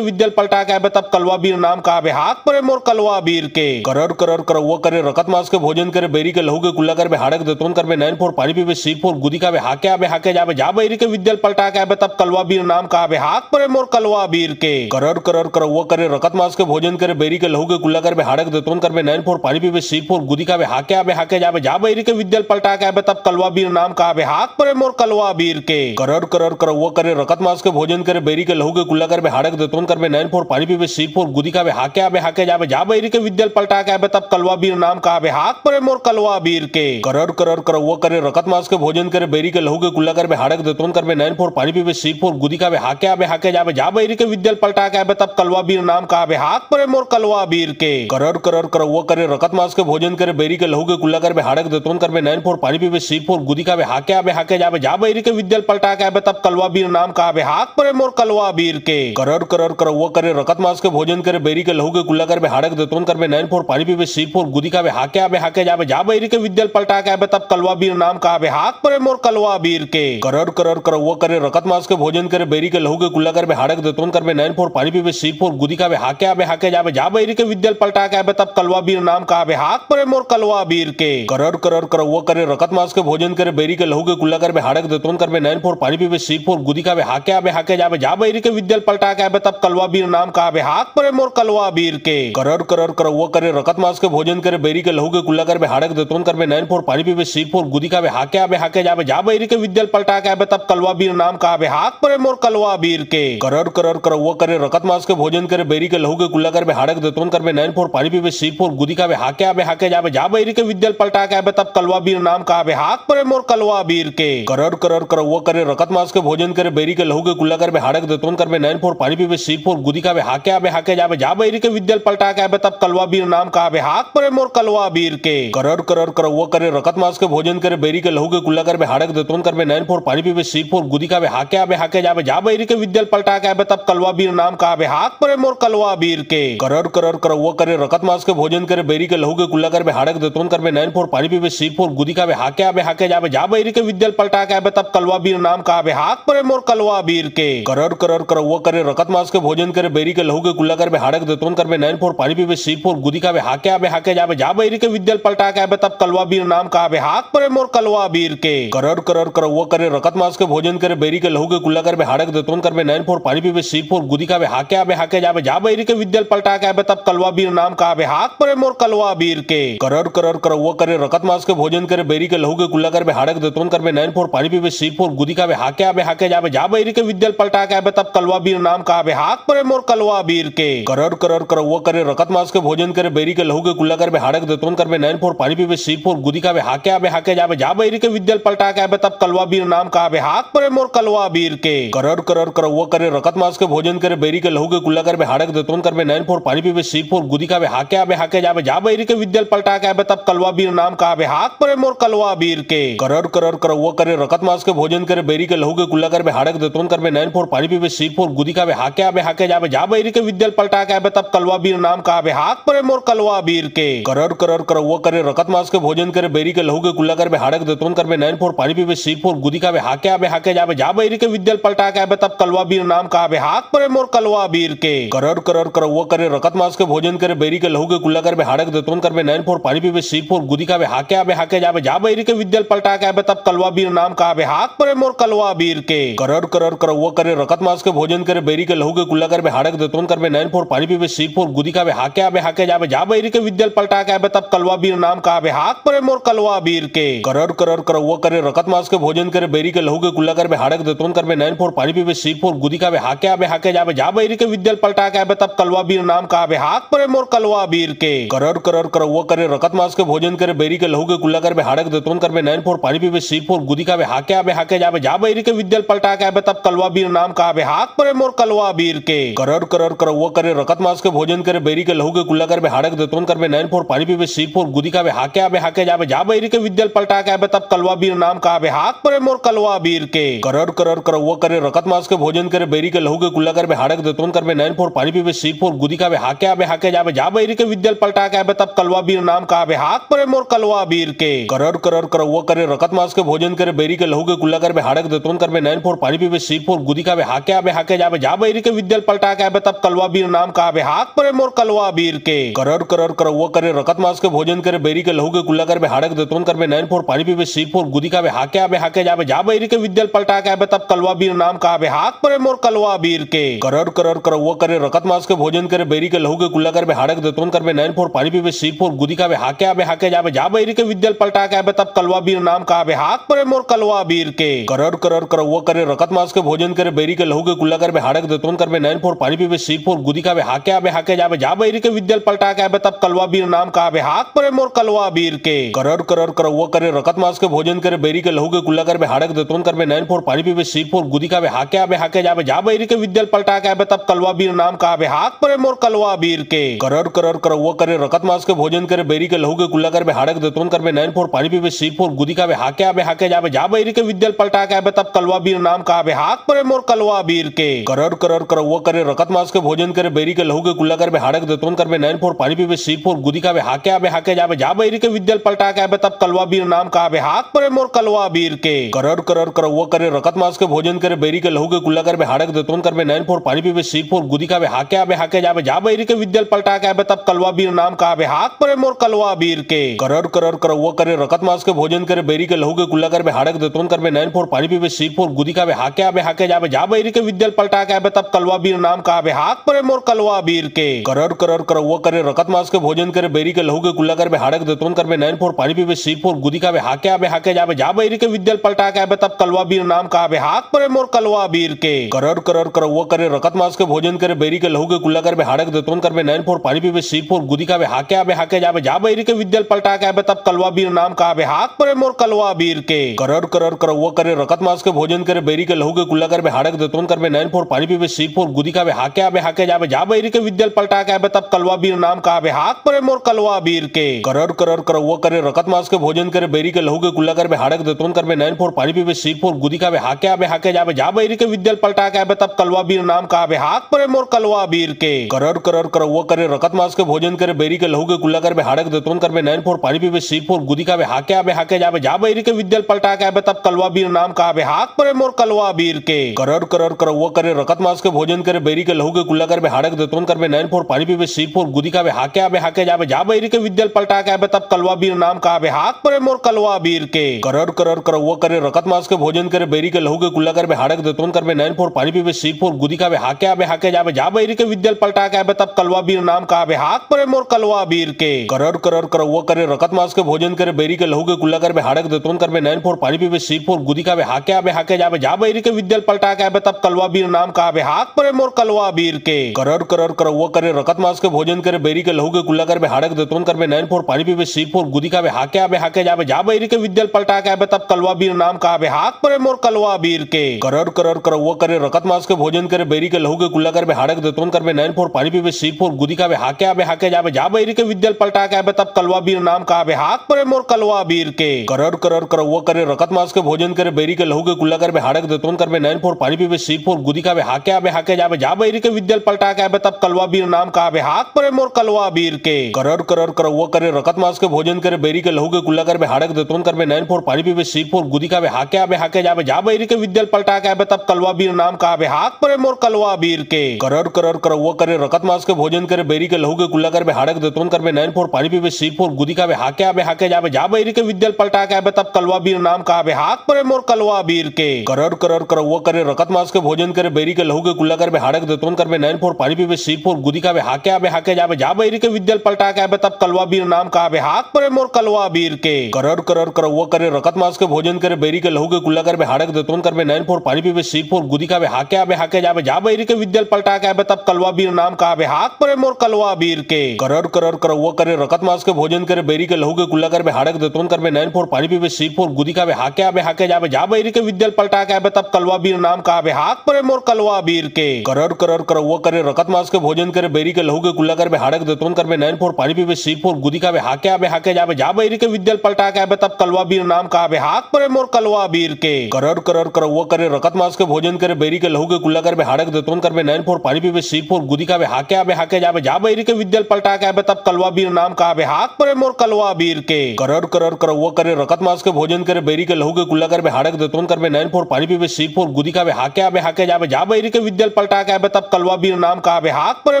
विद्यल पलटा के आबे तब कलवा बीर नाम का बे हाक परे मोर कलवा बीर के करर करर करौआ करे रकत मास के भोजन करे बेरी के लहू के कुल्ला कर बे हाड़क देतोन कर बे नैन फोर पानी पीबे सीर फोर गुदी का बे हाके आबे हाके जाबे जा बैरी के विद्यल पलटा के आबे तब कलवा बीर नाम का बे हाक परे मोर कलवा बीर के करर करर करौआ करे रकत मास के भोजन करे बेरी के लहू के कुल्ला कर बे हाड़क देतोन कर बे नैन फोर पानी पीबे सीर फोर गुदी का बे हाके आबे हाके जाबे जा बैरी के विद्यल पलटा के आबे तब कलवा बीर नाम का बे हाक परे मोर कलवा बीर के करर करर करौआ करे रकत मास के भोजन करे बेरी के लहू के कुल्ला कर बे हाड़क देतोन कर बे नैन फोर पानी पीबे सीर फोर गुदी का बे हाके आबे हाके जाबे जा बैरी के विद्यल पलटा के आबे तब कलवा बीर नाम का बे हाक परे मोर कलवा बीर के करर करर करौआ करे रकत मास के भोजन करे बेरी के लहू के कुल्ला कर बे हाड़क देतोन कर बे नैन फोर पानी पीबे सीर फोर गुदी का बे हाके आबे हाके जाबे जा बैरी के विद्यल पलटा के आबे तब कलवा बीर नाम का बे हाक परे मोर कलवा बीर के करर करर कर वो करे रकत मास के भोजन करे बेरी के लहू के कुल्ला कर बे हाड़क देतोन कर बे नैन फोर पानी पीबे सीर फोर गुदी का बे हाके आबे हाके जाबे जा बैरी के विद्यल पलटा के आबे तब कलवा बीर नाम का आबे हाक परे मोर कलवा बीर के करर करर कर वो करे रकत मास के भोजन करे बेरी के लहू के कुल्ला कर बे हाड़क देतोन कर बे नैन फोर पानी पीबे सीर फोर गुदी का बे हाके आबे हाके जाबे जा बैरी के विद्यल पलटा के आबे तब कलवा बीर नाम का आबे हाक परे मोर कलवा बीर के करर करर कर वो करे रकत मास के भोजन करे बेरी के लहू के कुल्ला कर बे हाड़क देतोन कर बे नैन फोर पानी पीबे सीर फोर गुदी का बे हाके आबे हाके जाबे जा बैरी के विद्यल पलटा के आबे तब कलवा बीर नाम का आबे हाक परे मोर कलवा बीर के करर करर कर वो करे रकत मास के भोजन करे बेरी के लहू के कुल्ला कर बे हाड़क देतोन कर बे नैन फोर पानी पीबे सीर फोर गुदी का बे हाके आबे हाके जाबे जा बैरी के विद्यल पलटा के आबे तब कलवा बीर नाम का आबे हाक परे मोर कलवा बीर के करर करर कर वो करे रकत मास के भोजन करे बेरी के लहू के कुल्ला कर बे हाड़क देतोन कर बे नैन फोर पानी पीबे सीर फोर गुदी का बे हाके आबे हाके जाबे जा बैरी के विद्यल पलटा के आबे तब कलवा बीर नाम का आबे हाक परे मोर कलवा बीर के करर करर कर वो करे रकत मास के भोजन करे बेरी के लहू के कुल्ला कर बे हाड़क देतोन कर बे नैन फोर पानी पीबे सीर फोर गुदी का बे हाके आबे हाके जाबे जा बैरी के विद्यल पलटा के आबे तब कलवा बीर नाम का आबे हाक परे मोर कलवा बीर के करर करर कर वो करे रकत मास के भोजन करे बेरी के लहू के कुल्ला कर बे हाड़क देतोन कर बे नैन फोर पानी पीबे सीर फोर गुदी का बे हाके आबे हाके जाबे जा बैरी के विद्यल पलटा के आबे तब कलवा बीर नाम का आबे हाक परे मोर कलवा बीर के करर करर कर वो करे रकत मास के भोजन करे बेरी के लहू के कुल्ला कर बे हाड़क देतोन कर बे नैन फोर पानी पीबे सीर फोर गुदी का बे हाके आबे हाके जाबे जा बैरी के विद्यल पलटा के आबे तब कलवा बीर नाम का आबे हाक परे मोर कलवा बीर के करर करर कर वो करे रकत मास के भोजन करे बेरी के लहू के कुल्ला कर बे हाड़क देतोन कर बे नैन फोर पानी पीबे सीर फोर गुदी का बे हाके आबे हाके जाबे जा बैरी के विद्यल पलटा के आबे तब कलवा बीर नाम का आबे हाक परे मोर कलवा बीर के करर करर कर वो करे रकत मास के भोजन करे बेरी के लहू के कुल्ला कर बे हाड़क देतोन कर बे नैन फोर पानी पीबे सीर फोर गुदी का बे हाके आबे हाके जाबे जा बैरी के विद्यल पलटा के आबे तब कलवा बीर नाम का आबे हाक परे मोर कलवा बीर के करर करर कर वो करे रकत मास के भोजन करे बेरी के लहू के कुल्ला कर बे हाड़क देतोन कर बे नैन फोर पानी पीबे सीर फोर गुदी का बे हाके आबे हाके जाबे जा बैरी के विद्यल पलटा के आबे तब कलवा बीर नाम का आबे हाक परे मोर कलवा बीर के करर करर कर वो करे रकत मास के भोजन करे बेरी के लहू के कुल्ला कर बे हाड़क देतोन कर बे नैन फोर पानी पीबे सीर फोर गुदी का बे हाके आबे हाके जाबे जा बैरी के विद्यल पलटा के आबे तब कलवा बीर नाम का आबे हाक परे मोर कलवा बीर के करर करर कर वो करे रकत मास के भोजन करे बेरी के लहू के कुल्ला कर बे हाड़क देतोन कर बे नैन फोर पानी पीबे सीर फोर गुदी का बे हाके आबे हाके जाबे जा बैरी के विद्यल पलटा के आबे तब कलवा बीर नाम का आबे हाक परे मोर कलवा बीर के करर करर कर वो करे रकत मास के भोजन करे बेरी के लहू के कुल्ला कर बे हाड़क देतोन कर बे नैन फोर पानी पीबे सीर फोर गुदी का बे हाके आबे हाके जाबे जा बैरी के विद्यल पलटा के आबे तब कलवा बीर नाम का आबे हाक परे मोर कलवा बीर के करर करर कर वो करे रकत मास के भोजन करे बेरी के लहू के कुल्ला कर बे हाड़क देतोन कर बे नैन फोर पानी पीबे सीर फोर गुदी का बे हाके आबे हाके जाबे जा बैरी के विद्यल पलटा के आबे तब कलवा बीर नाम का आबे हाक परे मोर कलवा बीर के करर करर कर वो करे रकत मास के भोजन करे बेरी के लहू के कुल्ला कर बे हाड़क देतोन कर बे नैन फोर पानी पीबे सीर फोर गुदी का बे हाके आबे हाके जाबे जा बैरी के विद्यल पलटा के आबे तब कलवा बीर नाम का आबे हाक परे मोर कलवा बीर के करर करर कर वो करे रकत मास के भोजन करे बेरी के लहू के कुल्ला कर बे हाड़क देतोन कर बे नैन फोर पानी पीबे सीर फोर गुदी का बे हाके आबे हाके जाबे जा बैरी के विद्यल पलटा के आबे तब कलवा बीर नाम का आबे हाक परे मोर कलवा बीर के करर करर कर वो करे रकत मास के भोजन करे बेरी के लहू के कुल्ला कर बे हाड़क देतोन कर बे नैन फोर पानी पीबे सीर फोर गुदी का बे हाके आबे हाके जाबे जा बैरी के विद्यल पलटा के आबे तब कलवा बीर नाम का आबे हाक परे मोर कलवा बीर के करर करर कर वो करे रकत मास के भोजन करे बेरी के लहू के कुल्ला कर बे हाड़क देतोन कर बे नैन फोर पानी पीबे सीर फोर गुदी का बे हाके आबे हाके जाबे जा बैरी के विद्यल पलटा के आबे तब कलवा बीर नाम का आबे हाक परे मोर कलवा बीर के करर करर कर वो करे रकत मास के भोजन करे बेरी के लहू के कुल्ला कर बे हाड़क देतोन कर बे नैन फोर पानी पीबे सीर फोर गुदी का बे हाके आबे हाके जाबे जा बैरी के विद्यल पलटा के आबे तब कलवा बीर नाम का आबे हाक परे मोर कलवा बीर के करर करर कर वो करे रकत मास के भोजन करे बेरी के लहू के कुल्ला कर बे हाड़क देतोन कर बे नैन फोर पानी पीबे सीर फोर गुदी का बे हाके आबे हाके जाबे जा बैरी के विद्यल पलटा के आबे तब कलवा बीर नाम का आबे हाक परे मोर कलवा बीर के करर करर कर वो करे रकत मास के भोजन करे बेरी के लहू के कुल्ला कर बे हाड़क देतोन कर बे नैन फोर पानी पीबे सीर फोर गुदी का बे हाके आबे हाके जाबे जा बैरी के विद्यल पलटा के आबे तब कलवा बीर नाम का आबे हाक परे मोर कलवा बीर के करर करर कर वो करे रकत मास के भोजन करे बेरी के लहू के कुल्ला कर बे हाड़क देतोन कर बे नैन फोर पानी पीबे सीर फोर गुदी का बे हाके आबे हाके जाबे जा बैरी के विद्यल पलटा के आबे तब कलवा बीर नाम का आबे हाक परे मोर कलवा बीर के करर करर कर वो करे रकत मास के भोजन करे बेरी के लहू के कुल्ला कर बे हाड़क देतोन कर बे नैन फोर पानी पीबे सीर फोर गुदी का बे हाके आबे हाके जाबे जा बैरी के विद्यल पलटा के आबे तब कलवा बीर नाम का आबे हाक परे मोर कलवा बीर के करर करर कर वो करे रकत मास के भोजन करे बेरी के लहू के कुल्ला कर बे हाड़क देतोन कर बे नैन फोर पानी पीबे सीर फोर गुदी का बे हाके आबे हाके जाबे जा बैरी के विद्यल पलटा के आबे तब कलवा बीर नाम का आबे हाक परे मोर कलवा बीर के करर करर कर वो करे रकत मास के भोजन करे बेरी के लहू के कुल्ला कर बे हाड़क देतोन कर बे नैन फोर पानी पीबे सीर फोर गुदी का बे हाके आबे हाके जाबे जा बैरी के विद्यल पलटा के आबे तब कलवा बीर नाम का आबे हाक परे मोर कलवा बीर के करर करर कर वो करे रकत मास के भोजन करे बेरी के लहू के कुल्ला कर बे हाड़क देतोन कर बे नैन फोर पानी पीबे सीर फोर गुदी का बे हाके आबे हाके जाबे जा बैरी के विद्यल पलटा के आबे तब कलवा बीर नाम का आबे हाक हाक परे मोर कलवा बीर के करर करर करवा करे रकत मास के भोजन करे बेरी के लहू के कुल्ला कर बे हाड़क दतोन कर बे नैन फोर पानी पीबे सिर फोर गुदी का बे हाके आबे हाके जाबे जा बैरी के विद्यल पलटा के आबे तब कलवा बीर नाम का आबे हाक परे मोर कलवा बीर के करर करर करवा करे रकत मास के भोजन करे बेरी के लहू के कुल्ला कर बे हाड़क दतोन कर बे नैन फोर पानी पीबे सिर फोर गुदी का बे हाके आबे हाके जाबे जा बैरी के विद्यल पलटा के आबे तब कलवा बीर नाम का आबे हाक परे मोर कलवा बीर के करर करर करवा करे रकत मास के भोजन करे बेरी के लहू के कुल्ला कर बे हाड़क दतोन कर बे नैन फोर पानी पीबे सिर फोर गुदी का बे हाके आबे हाके जाबे जा बैरी के विद्यल पलटा के आबे तब कलवा बीर नाम का आबे हाक परे मोर कलवा बीर के करर करर करवा करे रकत मास के भोजन करे बेरी के लहू के कुल्ला कर बे हाड़क दतोन कर बे नैन फोर पानी पीबे सिर फोर गुदी का बे हाके आबे हाके जाबे जा बैरी के विद्यल पलटा के आबे तब कलवा बीर नाम का आबे हाक परे मोर कलवा बीर के करर करर करवा करे रकत मास के भोजन करे बेरी के लहू के कुल्ला कर बे हाड़क दतोन कर बे नैन फोर पानी पीबे सिर फोर गुदी का बे हाके आबे हाके जाबे जा बैरी के विद्यल पलटा के आबे तब कलवा बीर नाम का आबे हाक परे मोर कलवा बीर के करर करर करवा करे रकत मास के भोजन करे बेरी के लहू के कुल्ला कर बे हाड़क दतोन कर बे नैन फोर पानी पीबे सिर फोर गुदी का बे हाके आबे हाके जाबे जा बैरी के विद्यल पलटा के आबे तब कलवा बीर नाम का आबे हाक परे मोर कलवा बीर के करर करर करवा करे रकत मास के भोजन करे बेरी के लहू के कुल्ला कर बे हाड़क दतोन कर बे नैन फोर पानी पीबे सिर फोर गुदी का बे हाके आबे हाके जाबे जा बैरी के विद्यल पलटा के आबे तब कलवा बीर नाम का आबे हाक परे मोर कलवा बीर के करर करर करवा करे रकत मास के भोजन करे बेरी के लहू के कुल्ला कर बे हाड़क दतोन कर बे नैन फोर पानी पीबे सिर फोर गुदी का बे हाके आबे हाके जाबे जा बैरी के विद्यल पलटा के आबे तब कलवा बीर नाम का आबे हाक परे मोर कलवा बीर के करर करर करवा करे रकत मास के भोजन करे बेरी के लहू के कुल्ला कर बे हाड़क दतोन कर बे नैन फोर पानी पीबे सिर फोर गुदी का बे हाके आबे हाके जाबे जा बैरी के विद्यल पलटा के आबे तब कलवा बीर नाम का आबे हाक परे मोर कलवा बीर के करर करर करवा करे रकत मास के भोजन करे बेरी के लहू के कुल्ला कर बे हाड़क दतोन कर बे नैन फोर पानी पीबे सिर फोर गुदी का बे हाके आबे हाके जाबे जा बैरी के विद्यल पलटा के आबे तब कलवा बीर नाम का आबे हाक परे मोर कलवा बीर के करर करर करवा करे रकत मास के भोजन करे बेरी के लहू के कुल्ला कर बे हाड़क दतोन कर बे नैन फोर पानी पीबे सिर फोर गुदी का बे हाके आबे हाके जाबे जा बैरी के विद्यल पलटा के आबे तब कलवा बीर नाम का आबे हाक परे मोर कलवा बीर के करर करर करवा करे रकत मास के भोजन करे बेरी के लहू के कुल्ला कर बे हाड़क दतोन कर बे नैन फोर पानी पीबे सिर फोर गुदी का बे हाके आबे हाके जाबे जा बैरी के विद्यल पलटा के आबे तब कलवा बीर नाम का आबे हाक परे मोर कलवा बीर के करर करर करवा करे रकत मास के भोजन करे बेरी के लहू के कुल्ला कर बे हाड़क दतोन कर बे नैन फोर पानी पीबे सिर फोर गुदी का बे हाके आबे हाके जाबे जा बैरी के विद्यल पलटा के आबे तब कलवा बीर नाम का आबे हाक परे मोर कलवा बीर के करर करर करवा करे रकत मास के भोजन करे बेरी के लहू के कुल्ला कर बे हाड़क दतोन कर बे नैन फोर पानी पीबे सिर फोर गुदी का बे हाके आबे हाके जाबे जा बैरी के विद्यल पलटा के आबे तब कलवा बीर नाम का आबे हाक परे मोर कलवा बीर के करर करर करवा करे रकत मास के भोजन करे बेरी के लहू के कुल्ला कर बे हाड़क दतोन कर बे नैन फोर पानी पीबे सिर फोर गुदी का बे हाके आबे हाके जाबे जा बैरी के विद्यल पलटा के आबे तब कलवा बीर नाम का आबे हाक परे मोर कलवा बीर के करर करर करवा करे रकत मास के भोजन करे बेरी के लहू के कुल्ला कर बे हाड़क दतोन कर बे नैन फोर पानी पीबे सिर फोर गुदी का बे हाके आबे हाके जाबे जा बैरी के विद्यल पलटा के आबे तब कलवा बीर नाम का आबे हाक परे मोर कलवा बीर के करर करर करवा करे रकत मास के भोजन करे बेरी के लहू के कुल्ला कर बे हाड़क दतोन कर बे नैन फोर पानी पीबे सिर फोर गुदी का बे हाके आबे हाके जाबे जा बैरी के विद्यल पलटा के आबे तब कलवा बीर नाम का आबे हाक परे मोर कलवा बीर के करर करर करवा करे रकत मास के भोजन करे बेरी के लहू के कुल्ला कर बे हाड़क दतोन कर बे नैन फोर पानी पीबे सिर फोर गुदी का बे हाके आबे हाके जाबे जा बैरी के विद्यल पलटा के आबे तब कलवा बीर नाम का आबे हाक परे मोर कलवा बीर के करर करर करवा करे रकत मास के भोजन करे बेरी के लहू के कुल्ला कर बे हाड़क दतोन कर बे नैन फोर पानी पीबे सिर फोर गुदी का बे हाके आबे हाके जाबे जा बैरी के विद्यल पलटा के आबे तब कलवा बीर नाम का आबे हाक परे मोर कलवा बीर के करर करर करवा करे रकत मास के भोजन करे बेरी के लहू के कुल्ला कर बे हाड़क दतोन कर बे नैन फोर पानी पीबे सिर फोर गुदी का बे हाके आबे हाके जाबे जा बैरी के विद्यल पलटा के आबे तब कलवा बीर नाम का आबे हाक परे मोर कलवा बीर के करर करर करवा करे रकत मास के भोजन करे बेरी के लहू के कुल्ला कर बे हाड़क दतोन कर बे नैन फोर पानी पीबे सिर फोर गुदी का बे हाके आबे हाके जाबे जा बैरी के विद्यल पलटा के आबे तब कलवा बीर नाम का आबे हाक परे मोर कलवा बीर के करर करर करवा करे रकत मास के भोजन करे बेरी के लहू के कुल्ला कर बे हाड़क दतोन कर बे नैन फोर पानी पीबे सिर फोर गुदी का बे हाके आबे हाके जाबे जा बैरी के विद्यल पलटा के आबे तब कलवा बीर नाम का आबे हाक परे मोर कलवा बीर के करर करर करवा करे रकत मास के भोजन करे बेरी के लहू के कुल्ला कर बे हाड़क दतोन कर बे नैन फोर पानी पीबे सिर फोर गुदी का बे हाके आबे हाके जाबे जा बैरी के विद्यल पलटा के आबे तब कलवा बीर नाम का आबे हाक परे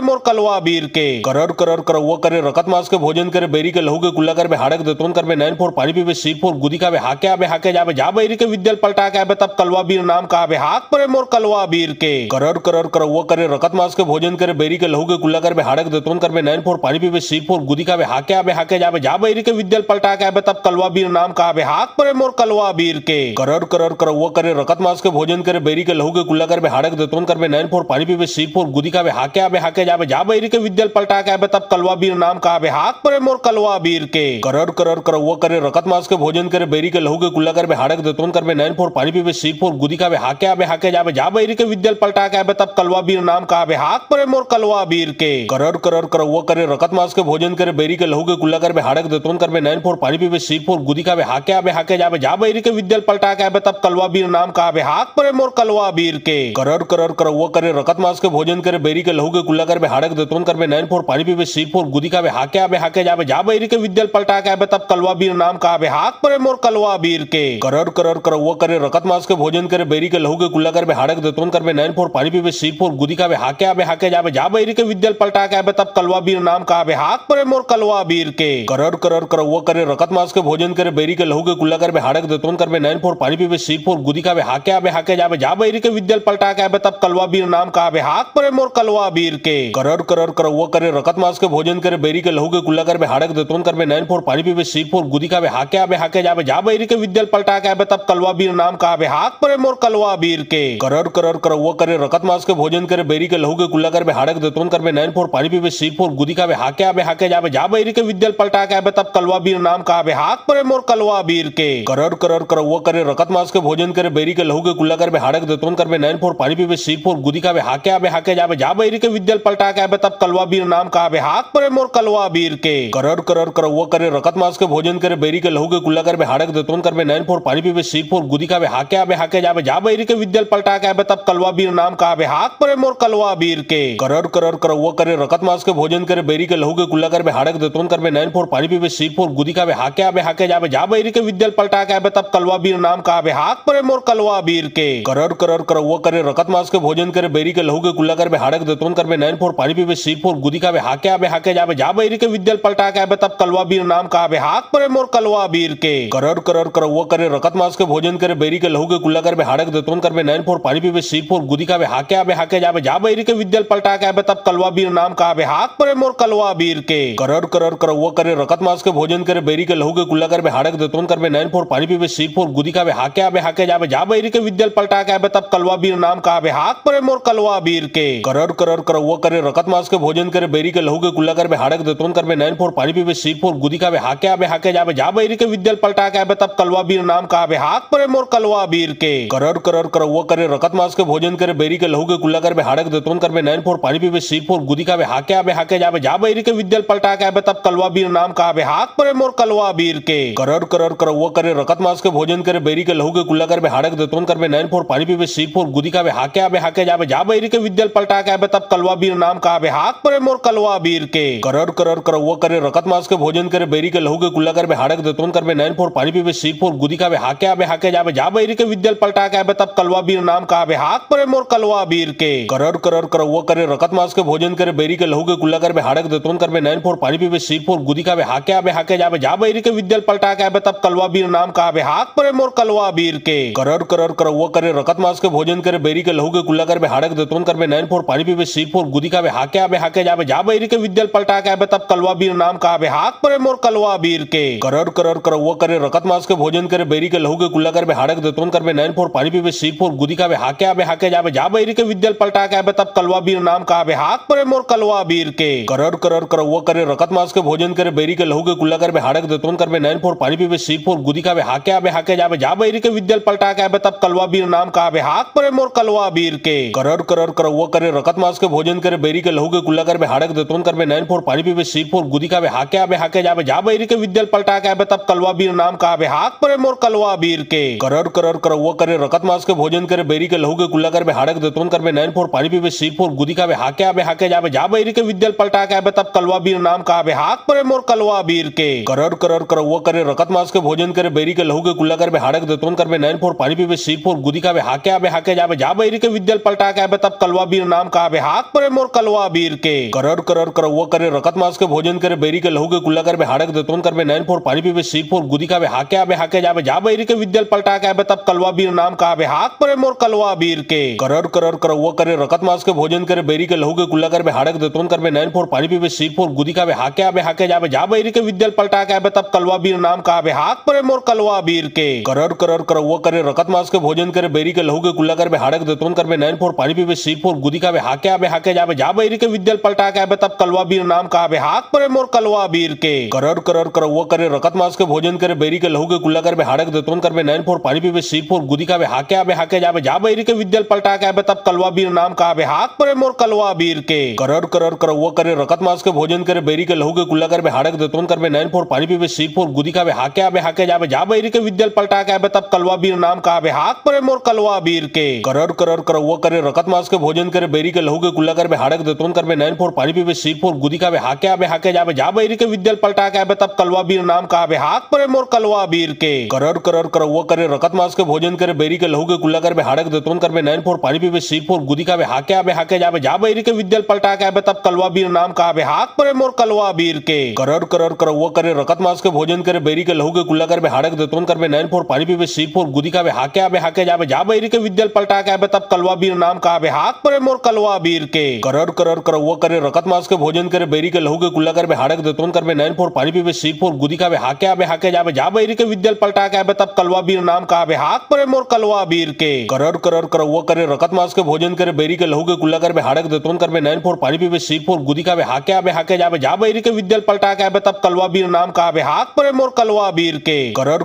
मोर कलवा बीर के करर करर करवा करे रकत मास के भोजन करे बेरी के लहू के कुल्ला कर बे हाड़क दतोन कर बे नैन फोर पानी पीबे सिर फोर गुदी का बे हाके आबे हाके जाबे जा बैरी के विद्यल पलटा के आबे तब कलवा बीर नाम का आबे हाक परे मोर कलवा बीर के करर करर करवा करे रकत मास के भोजन करे बेरी के लहू के कुल्ला कर बे हाड़क दतोन कर बे नैन फोर पानी पीबे सिर फोर गुदी का बे हाके आबे हाके जाबे जा बैरी के विद्यल पलटा के आबे तब कलवा बीर नाम का आबे हाक परे मोर कलवा बीर के करर करर करवा करे रकत मास के भोजन करे बेरी के लहू के कुल्ला कर बे हाड़क दतोन कर बे नैन फोर पानी पीबे सिर फोर गुदी का बे हाके आबे हाके जाबे जा बैरी के विद्यल पलटा के आबे तब कलवा बीर नाम का आबे हाक परे मोर कलवा बीर के करर करर करवा करे रकत मास के भोजन करे बेरी के लहू के कुल्ला कर बे हाड़क दतोन कर बे नैन फोर पानी पीबे सिर फोर गुदी का बे हाके आबे हाके जाबे जा बैरी के विद्यल पलटा के आबे तब कलवा बीर नाम का आबे हाक परे परे मोर कलवा बीर के करर करर कर वो करे रकत मास के भोजन करे बेरी के लहू के कुल्ला कर बे हाड़क देतोन कर बे नैन फोर पानी पीबे सीर फोर गुदी का बे हाके आबे जाबे जा बैरी के विद्यल पलटा के आबे तब कलवा बीर नाम का आबे हाक परे मोर कलवा बीर के करर करर कर वो करे रकत मास के भोजन करे बेरी के लहू के कुल्ला कर बे हाड़क देतोन कर बे नैन फोर पानी पीबे सीर फोर गुदी का बे हाके आबे जाबे जा बैरी के विद्यल पलटा के आबे तब कलवा बीर नाम का आबे हाक परे मोर कलवा बीर के करर करर कर वो करे रकत मास के भोजन करे बेरी के लहू के कुल्ला कर बे हाड़क देतोन कर बे नैन फोर पानी पीबे सीर फोर गुदी का बे हाके आबे जाबे जा बैरी के विद्यल पलटा के आबे तब कलवा बीर नाम का आबे हाक परे मोर कलवा बीर के करर करर कर वो करे रकत मास के भोजन करे बेरी के लहू के कुल्ला कर बे हाड़क देतोन कर बे नैन फोर पानी पीबे सीर फोर गुदी का बे हाके जाबे जा बैरी के विद्यल पलटा के आबे तब कलवा बीर नाम का आबे हाक परे मोर कलवा बीर के करर करर कर वो करे रकत मास के भोजन करे बेरी के लहू के कुल्ला कर बे हाड़क देतोन कर बे नैन फोर पानी पीबे सीर फोर गुदी का बे हाके जाबे जा बैरी के विद्यल पलटा के आबे तब कलवा बीर नाम का आबे हाक परे मोर कलवा बीर के करर करर कर वो करे रकत मास के भोजन करे बेरी के लहू के कुल्ला कर बे हाड़क देतोन कर बे नैन फोर पानी पीबे सीर फोर गुदी का बे हाके जाबे जा बैरी के विद्यल पलटा के आबे तब कलवा बीर नाम का आबे हाक परे मोर कलवा बीर के करर करर कर वो करे रकत मास के भोजन करे बेरी के लहू के कुल्ला कर बे हाड़क देतोन कर बे नैन फोर पानी पीबे सीर फोर गुदी का बे हाके जाबे जा बैरी के विद्यल पलटा के आबे तब कलवा बीर नाम का आबे हाक परे मोर कलवा बीर के करर करर कर वो करे रकत मास के भोजन करे बेरी के लहू के कुल्ला कर बे हाड़क देतोन कर बे नैन फोर पानी पीबे सीर फोर गुदी का बे हाके जाबे जा बैरी के विद्यल पलटा के आबे तब कलवा बीर नाम का आबे हाक परे मोर कलवा बीर के करर करर कर वो करे रकत मास के भोजन करे बेरी के लहू के कुल्ला कर बे हाड़क देतोन कर बे नैन फोर पानी पीबे सीर फोर गुदी का बे हाके जाबे जा बैरी के विद्यल पलटा के आबे तब कलवा बीर नाम का आबे हाक परे मोर कलवा बीर के करर करर कर वो करे रकत मास के भोजन करे बेरी के लहू के कुल्ला कर बे हाड़क देतोन कर बे नैन फोर पानी पीबे सीर फोर गुदी का बे हाके जाबे जा बैरी के विद्यल पलटा के आबे तब कलवा बीर नाम का आबे हाक परे मोर कलवा बीर के करर करर कर वो करे रकत मास के भोजन करे बेरी के लहू के कुल्ला कर बे हाड़क देतोन कर बे नैन फोर पानी पीबे सीर फोर गुदी का बे हाके जाबे जा बैरी के विद्यल पलटा के आबे तब कलवा बीर नाम का आबे हाक परे मोर कलवा बीर के करर करर कर वो करे रकत मास के भोजन करे बेरी के लहू के कुल्ला कर बे हाड़क देतोन कर बे नैन फोर पानी पीबे सीर फोर गुदी का बे हाके जाबे जा बैरी के विद्यल पलटा के आबे तब कलवा बीर नाम का आबे हाक परे मोर कलवा बीर के करर करर कर वो करे रकत मास के भोजन करे बेरी के लहू के कुल्ला कर बे हाड़क देतोन कर बे नैन फोर पानी पीबे सीर फोर गुदी का बे हाके जाबे जा बैरी के विद्यल पलटा के आबे तब कलवा बीर नाम का आबे हाक परे मोर कलवा बीर के करर करर कर वो करे रकत मास के भोजन करे बेरी के लहू के कुल्ला कर बे हाड़क देतोन कर बे नैन फोर पानी पीबे सीर फोर गुदी का बे हाके जाबे जा बैरी के विद्यल पलटा के आबे तब कलवा बीर नाम का आबे हाक परे मोर कलवा बीर के करर करर कर वो करे रकत मास के भोजन करे बेरी के लहू के कुल्ला कर बे हाड़क देतोन कर बे नैन फोर पानी पीबे सीर फोर गुदी का बे हाके जाबे जा बैरी के विद्यल पलटा के आबे तब कलवा बीर नाम का आबे हाक परे मोर कलवा बीर के करर करर कर वो करे रकत मास के भोजन करे बेरी के लहू के कुल्ला कर बे हाड़क देतोन कर बे नैन फोर पानी पीबे सीर फोर गुदी का बे हाके जाबे जा बैरी के विद्यल पलटा के आबे तब कलवा बीर नाम का आबे हाक परे मोर कलवा बीर के करर करर कर वो करे रकत मास के भोजन करे बेरी के लहू के कुल्ला कर बे हाड़क देतोन कर बे नैन फोर पानी पीबे सीर फोर गुदी का बे हाके जाबे जा बैरी के विद्यल पलटा के आबे तब कलवा बीर नाम का आबे हाक परे मोर कलवा बीर के करर करर कर वो करे रकत मास के भोजन करे बेरी के लहू के कुल्ला कर बे हाड़क देतोन कर बे नैन फोर पानी पीबे सीर फोर गुदी का बे हाके जाबे जा बैरी के विद्यल पलटा के आबे तब कलवा बीर नाम का आबे हाक परे मोर कलवा बीर के करर करर कर वो करे रकत मास के भोजन करे बेरी के लहू के कुल्ला कर बे हाड़क देतोन कर बे नैन फोर पानी पीबे सीर फोर गुदी का बे हाके जाबे जा बैरी के विद्यल पलटा के आबे तब कलवा बीर नाम का आबे हाक परे मोर कलवा बीर के करर करर कर वो करे रकत मास के भोजन करे बेरी के लहू के कुल्ला कर बे हाड़क देतोन कर बे नैन फोर पानी पीबे सीर फोर गुदी का बे हाके जाबे जा बैरी के विद्यल पलटा के आबे तब कलवा बीर नाम का आबे हाक परे मोर कलवा बीर के करर करर कर वो करे रकत मास के भोजन करे बेरी के लहू के कुल्ला कर बे हाड़क देतोन कर बे नैन फोर पानी पीबे सीर फोर गुदी का बे हाके जाबे जा बैरी के विद्यल पलटा के आबे तब कलवा बीर नाम का आबे हाक परे मोर कलवा बीर के करर करर कर वो करे रकत मास के भोजन करे बेरी के लहू के कुल्ला कर बे हाड़क देतोन कर बे नैन फोर पानी पीबे सीर फोर गुदी का बे हाके जाबे जा बैरी के विद्यल पलटा के आबे तब कलवा बीर नाम का आबे हाक परे मोर कलवा बीर के करर करर कर वो करे रकत मास के भोजन करे बेरी के लहू के कुल्ला कर बे हाड़क देतोन कर बे नैन फोर पानी पीबे सीर फोर गुदी का बे हाके जाबे जा बैरी के विद्यल पलटा के आबे तब कलवा बीर नाम का आबे हाक परे मोर कलवा बीर के करर करर कर वो करे रकत मास के भोजन करे बेरी के लहू के कुल्ला कर बे हाड़क देतोन कर बे नैन फोर पानी पीबे सीर फोर गुदी का बे हाके जाबे जा बैरी के विद्यल पलटा के आबे तब कलवा बीर नाम का आबे हाक परे मोर कलवा बीर के करर करर कर वो करे रकत मास के भोजन करे बेरी के लहू के कुल्ला कर बे हाड़क देतोन कर बे नैन फोर पानी पीबे सीर फोर गुदी का बे हाके जाबे जा बैरी के विद्यल पलटा के आबे तब कलवा बीर नाम का आबे हाक परे मोर कलवा बीर के करर करर कर वो करे रकत मास के भोजन करे बेरी के लहू के कुल्ला कर बे हाड़क देतोन कर बे नैन फोर पानी पीबे सीर फोर गुदी का बे हाके जाबे जा बैरी के विद्यल पलटा के आबे तब कलवा बीर नाम का आबे हाक परे मोर कलवा बीर के करर करर कर वो करे रकत मास के भोजन करे बेरी के लहू के कुल्ला कर बे हाड़क देतोन कर बे नैन फोर पानी पीबे सीर फोर गुदी का बे हाके जाबे जा बैरी के विद्यल पलटा के आबे तब कलवा बीर नाम का आबे हाक परे मोर कलवा बीर के करर करर कर वो करे रकत मास के भोजन करे बेरी के लहू के कुल्ला कर बे हाड़क दतोन कर बे नैन फोर पानी पीबे सीर फोर गुदी का बे हाके आबे हाके जाबे जा बेरी के विद्यल पलटा के आबे तब कलवा बीर नाम का आबे हाक परे मोर कलवा बीर के करर करर कर वो करे रकत मास के भोजन करे बेरी के लहू के कुल्ला कर बे हाड़क दतोन कर बे नैन फोर पानी पीबे सीर फोर गुदी का बे हाके आबे हाके जाबे जा बेरी के विद्यल पलटा के आबे तब कलवा बीर नाम का आबे हाक परे मोर कलवा बीर के करर करर कर वो करे रकत मास के भोजन करे बेरी के लहू के कुल्ला कर बे हाड़क दतोन कर बे नैन फोर पानी पीबे सीर फोर गुदी का बे हाके आबे हाके जाबे जा बेरी के विद्यल पलटा के आबे तब कलवा बीर नाम का आबे हाक परे मोर कलवा बीर के करर करर कर वो करे रकत मास के भोजन करे बेरी के लहू के कुल्ला कर बे हाड़क दतोन कर बे नैन फोर पानी पीबे सीर फोर गुदी का बे हाके आबे हाके जाबे जा बेरी के विद्यल पलटा के आबे तब कलवा बीर नाम का आबे हाक परे मोर कलवा बीर के करर करर कर वो करे रकत मास के भोजन करे बेरी के लहू के कुल्ला कर बे हाड़क दतोन कर बे नैन फोर पानी पीबे सीर फोर गुदी का बे हाके आबे हाके जाबे जा बेरी के विद्यल पलटा के आबे तब कलवा बीर नाम का आबे हाक परे मोर कलवा बीर के करर करर कर वो करे रकत मास के भोजन करे बेरी के लहू के कुल्ला कर बे हाड़क दतोन कर बे नैन फोर पानी पीबे सीर फोर गुदी का बे हाके आबे हाके जाबे जा बेरी के विद्यल पलटा के आबे तब कलवा बीर नाम का आबे हाक परे मोर कलवा बीर के